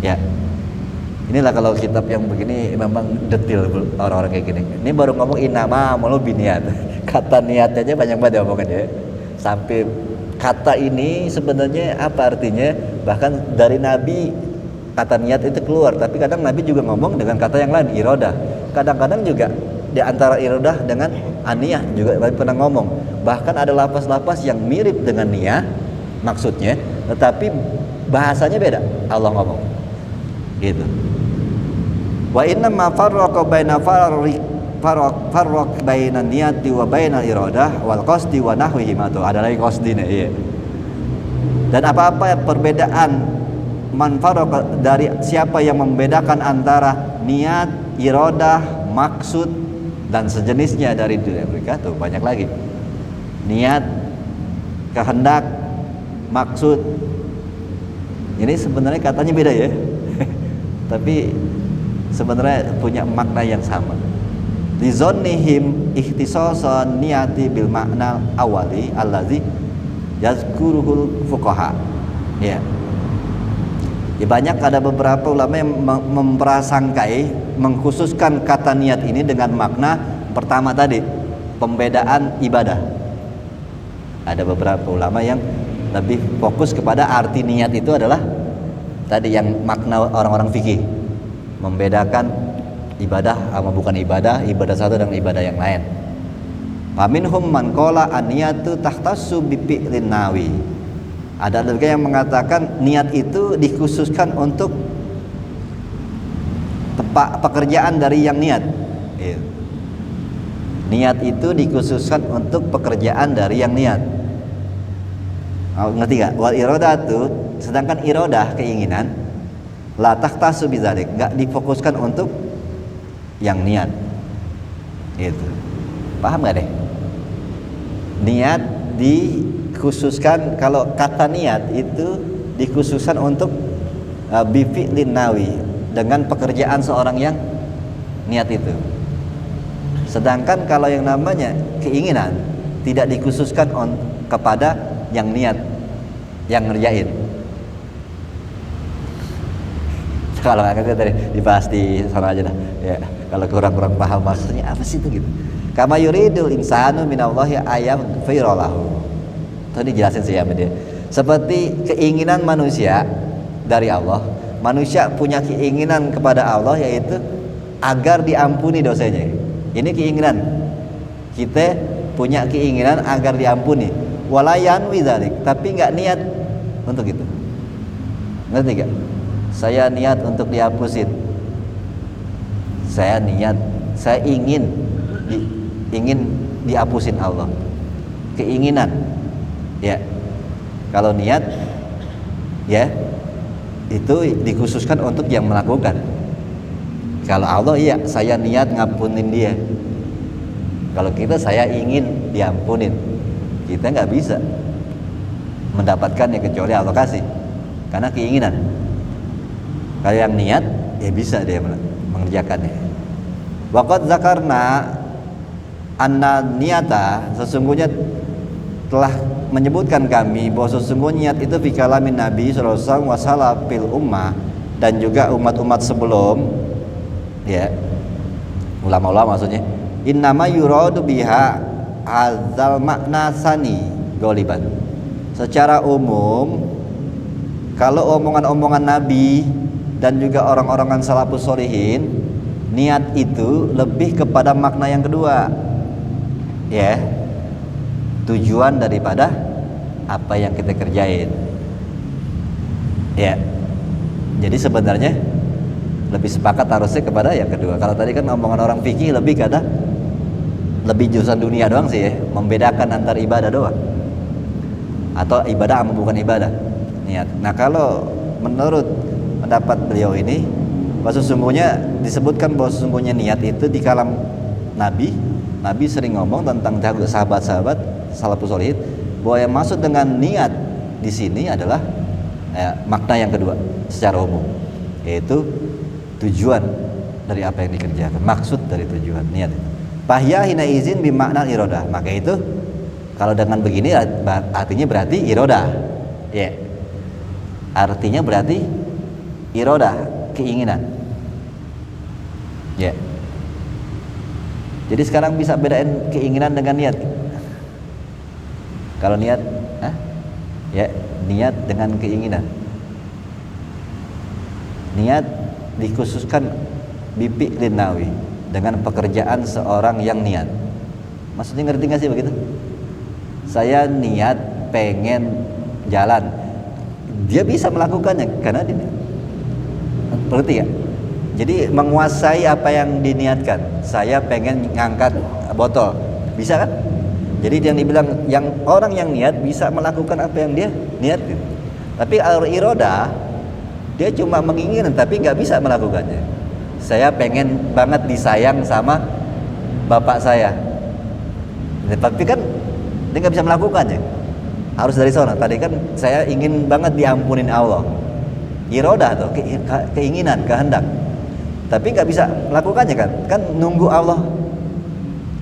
Ya. Inilah kalau kitab yang begini memang detail orang-orang kayak gini. Ini baru ngomong innama a'malu binniyat. Kata niat aja banyak banget omongannya. Sampai kata ini sebenarnya apa artinya? Bahkan dari Nabi kata niat itu keluar, tapi kadang Nabi juga ngomong dengan kata yang lain, irodah. Kadang-kadang juga di antara irodah dengan aniyah juga Nabi pernah ngomong. Bahkan ada lafaz-lafaz yang mirip dengan niyah maksudnya, tetapi bahasanya beda. Allah ngomong. Gitu. Wa inna ma farraqa baina farraq baina niyati wa baina iradah wal qasdi wa nahwihi ma. Ada lagi qasdi nih, iya. Dan apa-apa perbedaan man farraqa, dari siapa yang membedakan antara niat, iradah, maksud dan sejenisnya dari mereka tuh banyak lagi. Niat, kehendak, maksud. Ini sebenarnya katanya beda ya. Tapi sebenarnya punya makna yang sama. Lizonnihim ikhtisasan niyati bil makna awali allazi yazkuruhul fuqaha. Ya. Ya, banyak ada beberapa ulama yang memprasangkai, mengkhususkan kata niat ini dengan makna pertama tadi, pembedaan ibadah. Ada beberapa ulama yang lebih fokus kepada arti niat itu adalah tadi yang makna orang-orang fikih, membedakan ibadah sama bukan ibadah, ibadah satu dan ibadah yang lain. Faminhum man qala an-niyatu tahtassu bi fi'lin nawi. Ada juga yang mengatakan niat itu dikhususkan untuk pekerjaan dari yang niat. Niat itu dikhususkan untuk pekerjaan dari yang niat. Ngerti gak? Wal iradatu, sedangkan iradah keinginan la tahtasu bidzalik, enggak difokuskan untuk yang niat. Itu. Paham gak deh? Niat dikhususkan, kalau kata niat itu dikhususkan untuk bifi'lin nawi, dengan pekerjaan seorang yang niat itu. Sedangkan kalau yang namanya keinginan tidak dikhususkan kepada yang niat, yang ngerjain. Kalau nggak ngerti tadi dibahas di sana aja dah. Ya, kalau kurang-kurang paham maksudnya apa sih itu gitu. Kama yuridul insanu minallahi ayam firolahu. Tadi jelasin sih ya dia. Seperti keinginan manusia dari Allah. Manusia punya keinginan kepada Allah, yaitu agar diampuni dosanya. Ini keinginan. Kita punya keinginan agar diampuni. Walayan widzalik, tapi nggak niat untuk itu. Ngerti gak? Saya niat untuk dihapusin. Saya niat, saya ingin dihapusin Allah. Keinginan. Ya. Kalau niat ya itu dikhususkan untuk yang melakukan. Kalau Allah iya saya niat ngampunin dia. Kalau kita saya ingin diampunin, kita nggak bisa mendapatkannya kecuali Allah kasih, karena keinginan. Kalau yang niat ya bisa dia mengerjakannya. Waqad zakarna anna niyata, sesungguhnya telah menyebutkan kami bahwa sesungguhnya niat itu fi kalamin Nabi sallallahu alaihi wasallam wa salafil ummah, dan juga umat-umat sebelum, ya ulama-ulama maksudnya, innama yuradu biha azal makna sani goliban. Secara umum kalau omongan-omongan Nabi dan juga orang-orang salafus sholihin, niat itu lebih kepada makna yang kedua, ya, tujuan daripada apa yang kita kerjain, ya. Jadi sebenarnya lebih sepakat harusnya kepada yang kedua. Kalau tadi kan omongan orang fikih lebih jurusan dunia doang sih, ya, membedakan antara ibadah doang atau ibadah sama bukan ibadah, niat. Nah kalau menurut pendapat beliau ini, bahwa sesungguhnya disebutkan bahwa sesungguhnya niat itu di kalam Nabi sering ngomong tentang sahabat-sahabat salafus sholihin, bahwa yang maksud dengan niat di sini adalah makna yang kedua secara umum, yaitu tujuan dari apa yang dikerjakan, maksud dari tujuan niat itu. Fahya hina izin bimakna irodah, maka itu kalau dengan begini artinya berarti irodah, ya, artinya berarti irodah, keinginan, ya. Jadi sekarang bisa bedain keinginan dengan niat. Kalau niat, ya, niat dengan keinginan. Niat dikhususkan bipi linawi, dengan pekerjaan seorang yang niat. Maksudnya ngerti nggak sih begitu? Saya niat pengen jalan, dia bisa melakukannya karena dia ngerti ya. Jadi menguasai apa yang diniatkan. Saya pengen ngangkat botol, bisa kan? Jadi yang dibilang yang orang yang niat bisa melakukan apa yang dia niatkan. Tapi iroda dia cuma menginginkan tapi nggak bisa melakukannya. Saya pengen banget disayang sama bapak saya, tapi kan dia nggak bisa melakukannya. Harus dari sana. Tadi kan saya ingin banget diampunin Allah. Iroda tuh keinginan, kehendak. Tapi nggak bisa melakukannya kan? Kan nunggu Allah.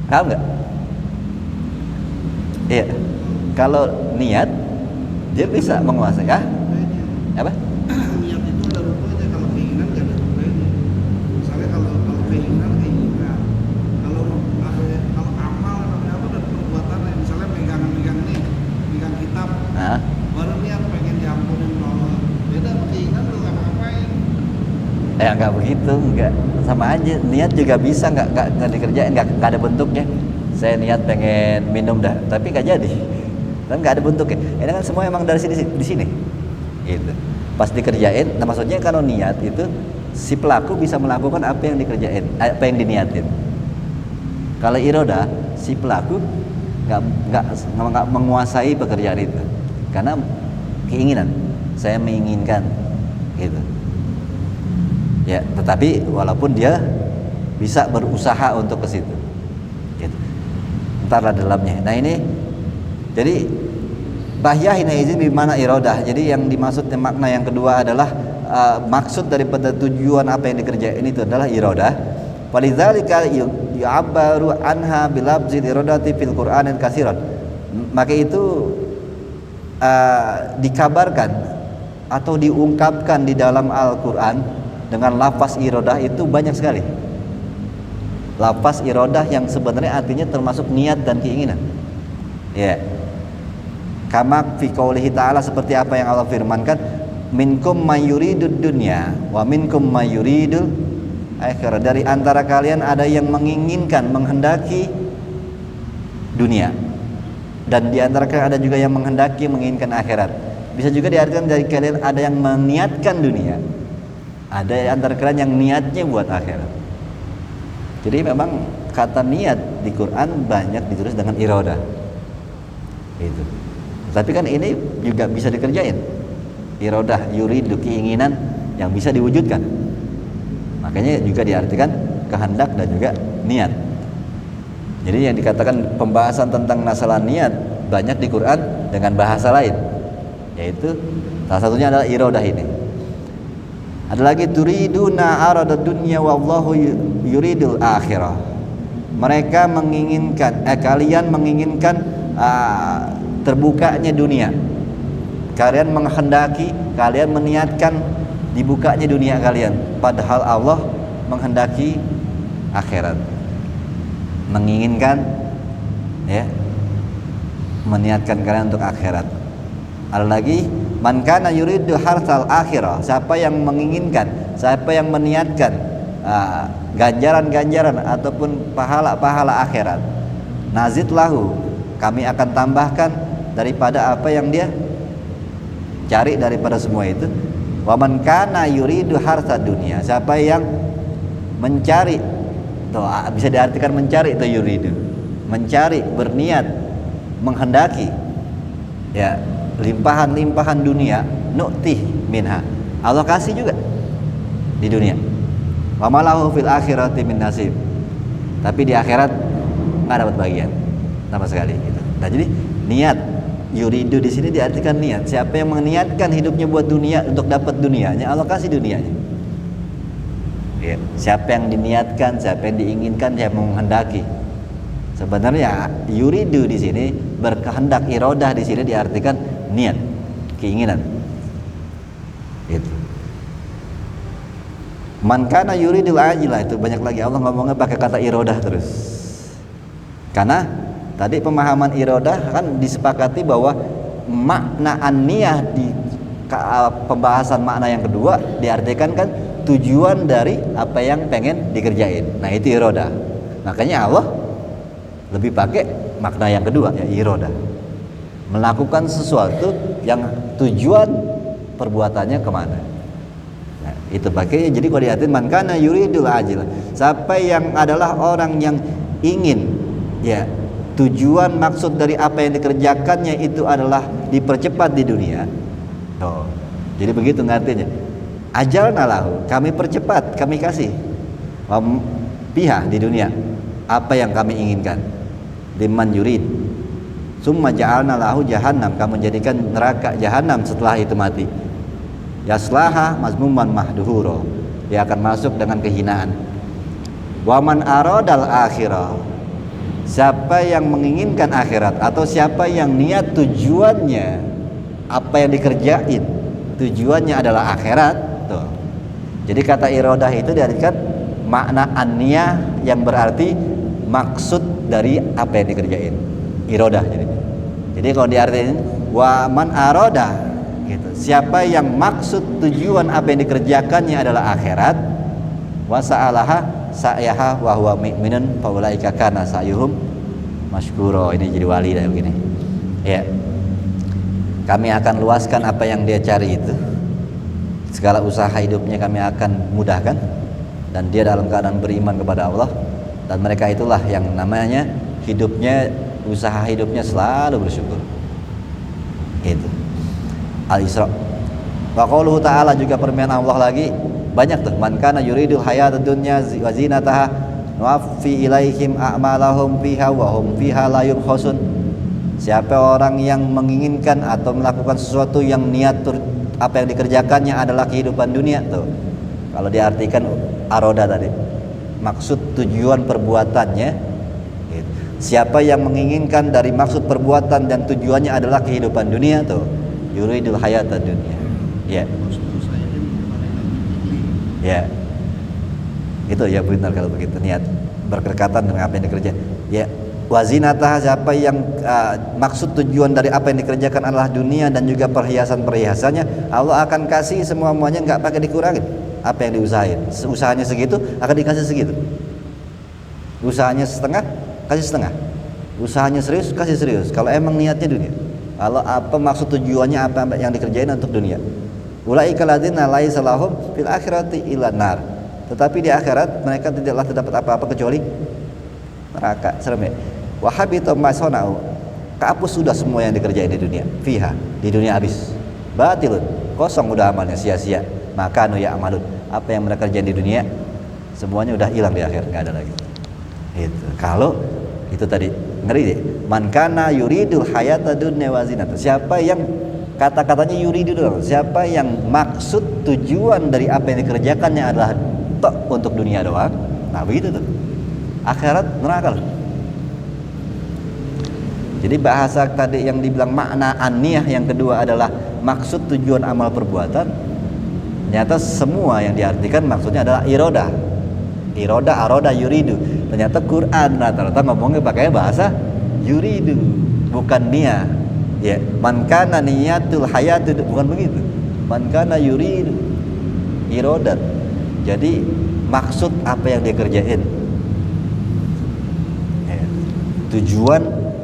Paham nggak? Iya. Kalau niat dia bisa menguasai. Apa? Niat itu ada rupanya, kalau keinginan nggak ada rupanya. Misalnya kalau keinginan, kalau amal namanya apa, dan perbuatan, misalnya megang kitab, baru niat pengen diampunin Allah, beda sama keinginan lu ngapa-ngapain. Ya nggak begitu, nggak, sama aja. Niat juga bisa nggak dikerjain, nggak ada bentuknya. Saya niat pengen minum dah, tapi nggak jadi, kan nggak ada bentuknya. Ini kan semua emang dari di sini, gitu. Pas dikerjain, nah maksudnya kalau niat itu si pelaku bisa melakukan apa yang dikerjain, apa yang diniatin. Kalau iroda, si pelaku nggak menguasai pekerjaan itu, karena keinginan, saya menginginkan, gitu. Ya, tetapi walaupun dia bisa berusaha untuk ke situ, gitu. Entarlah dalamnya. Nah ini, jadi bahya hina izin bimana irodah. Jadi yang dimaksudnya makna yang kedua adalah maksud daripada tujuan apa yang dikerjain itu adalah irodah. Walidzalika yu'abbaru anha bilabzil irodati fil Qur'anin katsiran. Maka itu dikabarkan atau diungkapkan di dalam Al-Qur'an dengan lafaz irodah itu banyak sekali. Lafaz irodah yang sebenarnya artinya termasuk niat dan keinginan. Ya. Kama fi qoulihi ta'ala, seperti apa yang Allah firmankan, minkum mayuridud dunya wa minkum mayuridul akhirah. Dari antara kalian ada yang menginginkan, menghendaki dunia, dan di antara kalian ada juga yang menghendaki, menginginkan akhirat. Bisa juga diartikan dari kalian ada yang meniatkan dunia, ada di antara kalian yang niatnya buat akhirat. Jadi memang kata niat di Quran banyak ditulis dengan irodah, itu. Tapi kan ini juga bisa dikerjain. Iradah, yuridu, keinginan yang bisa diwujudkan. Makanya juga diartikan kehendak dan juga niat. Jadi yang dikatakan pembahasan tentang masalah niat banyak di Quran dengan bahasa lain, yaitu salah satunya adalah iradah ini. Ada lagi turiduna arada dunya wallahu yuridul akhirah. Mereka menginginkan, kalian menginginkan terbukanya dunia. Kalian menghendaki, kalian meniatkan dibukanya dunia kalian, padahal Allah menghendaki akhirat. Menginginkan, ya, meniatkan kalian untuk akhirat. Ada lagi, man kana yuridu hartsal akhirah, siapa yang menginginkan, siapa yang meniatkan ganjaran-ganjaran ataupun pahala-pahala akhirat, nazid lahu, kami akan tambahkan daripada apa yang dia cari daripada semua itu. Wa man kana yuridu harta dunia, siapa yang mencari, tuh bisa diartikan mencari itu yuridu, mencari, berniat, menghendaki, ya, limpahan-limpahan dunia, nu'tih minha, Allah kasih juga di dunia. Wa malahu fil akhirati min nasib, tapi di akhirat nggak dapat bagian sama sekali gitu. Nah, jadi niat yuridu di sini diartikan niat. Siapa yang meniatkan hidupnya buat dunia, untuk dapat dunianya, Allah kasih dunianya. Ya. Siapa yang diniatkan, siapa yang diinginkan, siapa yang menghendaki. Sebenarnya yuridu di sini berkehendak, iradah di sini diartikan niat, keinginan. Itu. Man kana yuridul ajilah, itu banyak lagi Allah ngomongnya pakai kata iradah terus. Karena tadi pemahaman iradah kan disepakati bahwa makna an-niyah di pembahasan makna yang kedua diartikan kan tujuan dari apa yang pengen dikerjain. Nah, itu iradah. Makanya Allah lebih pakai makna yang kedua, ya, iradah. Melakukan sesuatu yang tujuan perbuatannya kemana. Nah, itu pakainya. Jadi kalau diartikan man kana yuridul ajil, siapa yang adalah orang yang ingin, ya, tujuan maksud dari apa yang dikerjakannya itu adalah dipercepat di dunia. Oh, jadi begitu ngartinya. Ajalna lahu, kami percepat, kami kasih pihak di dunia apa yang kami inginkan. Liman yurid. Summa ja'alna lahu jahannam, kami jadikan neraka jahanam setelah itu mati. Yaslaha mazmuman mahduhuro, dia akan masuk dengan kehinaan. Wa man aradal akhirah, siapa yang menginginkan akhirat atau siapa yang niat tujuannya apa yang dikerjain tujuannya adalah akhirat, tuh. Jadi kata iradah itu diartikan makna an-niyah yang berarti maksud dari apa yang dikerjain, iradah. Jadi kalau diartikan wa man arada gitu, siapa yang maksud tujuan apa yang dikerjakannya adalah akhirat, wa sa'alaha sa'yaha wa huwa mu'minun fa ulaika kana sa'yuhum masykura. Ini jadi wali dah begini. Ya. Kami akan luaskan apa yang dia cari itu. Segala usaha hidupnya kami akan mudahkan, dan dia dalam keadaan beriman kepada Allah, dan mereka itulah yang namanya hidupnya, usaha hidupnya selalu bersyukur. Itu. Al-Isra. Wa qauluhu ta'ala, juga permian Allah lagi banyak tuh. Man kana yuridu hayatad dunya wa zinataha nuwaffi ilaihim a'malahum fiha wa hum fiha la yubkhasun. Siapa orang yang menginginkan atau melakukan sesuatu yang niat apa yang dikerjakannya adalah kehidupan dunia, tuh. Kalau diartikan aroda tadi, maksud tujuan perbuatannya gitu. Siapa yang menginginkan dari maksud perbuatan dan tujuannya adalah kehidupan dunia, tuh, yuridul hayatad dunya. Ya. Ya, itu ya benar kalau begitu, niat berkaitan dengan apa yang dikerjakan. Ya, wazinatah, siapa yang maksud tujuan dari apa yang dikerjakan adalah dunia dan juga perhiasan-perhiasannya, Allah akan kasih semuanya, nggak pakai dikurangin. Apa yang diusahain, usahanya segitu akan dikasih segitu. Usahanya setengah, kasih setengah. Usahanya serius, kasih serius. Kalau emang niatnya dunia, kalau apa maksud tujuannya apa yang dikerjain untuk dunia. Ulaika ladzina laisa lahum fil akhirati illa nar. Tetapi di akhirat mereka tidaklah terdapat apa-apa kecuali neraka. Serem ya. Wa habita ma sana'u. Kehapus sudah semua yang dikerjain di dunia. Fiha, di dunia habis. batilun, kosong udah amalnya, sia-sia. Maka nu ya'malun, apa yang mereka kerjain di dunia semuanya udah hilang di akhir, nggak ada lagi. Itu kalau itu tadi ngeri deh. Man kana yuridul hayata dunya wa zinata. Siapa yang kata-katanya yuridul, siapa yang maksud tujuan dari apa yang dikerjakannya adalah tok untuk dunia doang. Nah begitu tuh. Akhirat neraka loh. Jadi bahasa tadi yang dibilang makna an-niyah yang kedua adalah maksud tujuan amal perbuatan. Ternyata semua yang diartikan maksudnya adalah iroda. Iroda, aroda, yuridu. Ternyata Quran rata-rata ngomongnya pakai bahasa yuridu, bukan niyah. Ya, man kana niyatul hayatu, bukan begitu. Man kana yuridu, irodat. Jadi maksud apa yang dia kerjain. Ya, tujuan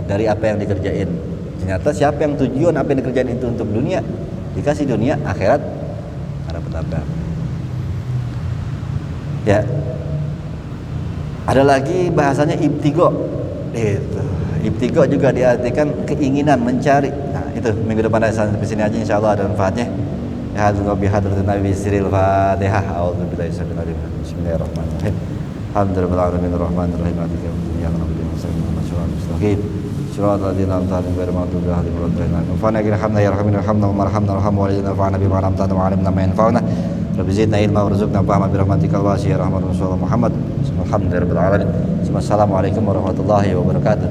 dari apa yang dikerjain. Ternyata siapa yang tujuan apa yang dikerjain itu untuk dunia, dikasih dunia, akhirat ada petaka. Ya. Ada lagi bahasanya ibtigo. Itu. Ibtigo juga diartikan keinginan, mencari. Nah, itu minggu depan sampai sini aja insyaallah ada manfaatnya. Ya hadzal bihadratin nabi siril fatihah. A'udzubillahi minasyaitonir rajim. Bismillahirrahmanirrahim. Alhamdulillahirabbil alamin arrahmanirrahim maliki yaumiddin iyyaka na'budu wa iyyaka nasta'in. Shiratal ladzina an'amta 'alaihim ghairil maghdubi 'alaihim waladdallin. Fa'na ghirhamna ya rahmanir rahimna wa marhamna warhamna walidina fa'na bima 'allamtana wa 'allimna ma yanfa'una. Rabbi zidna ilma warzuqna fahma bi rahmatikal wasi'ir rahmatur Muhammad. Alhamdulillahirabbil alamin. Assalamualaikum warahmatullahi wabarakatuh.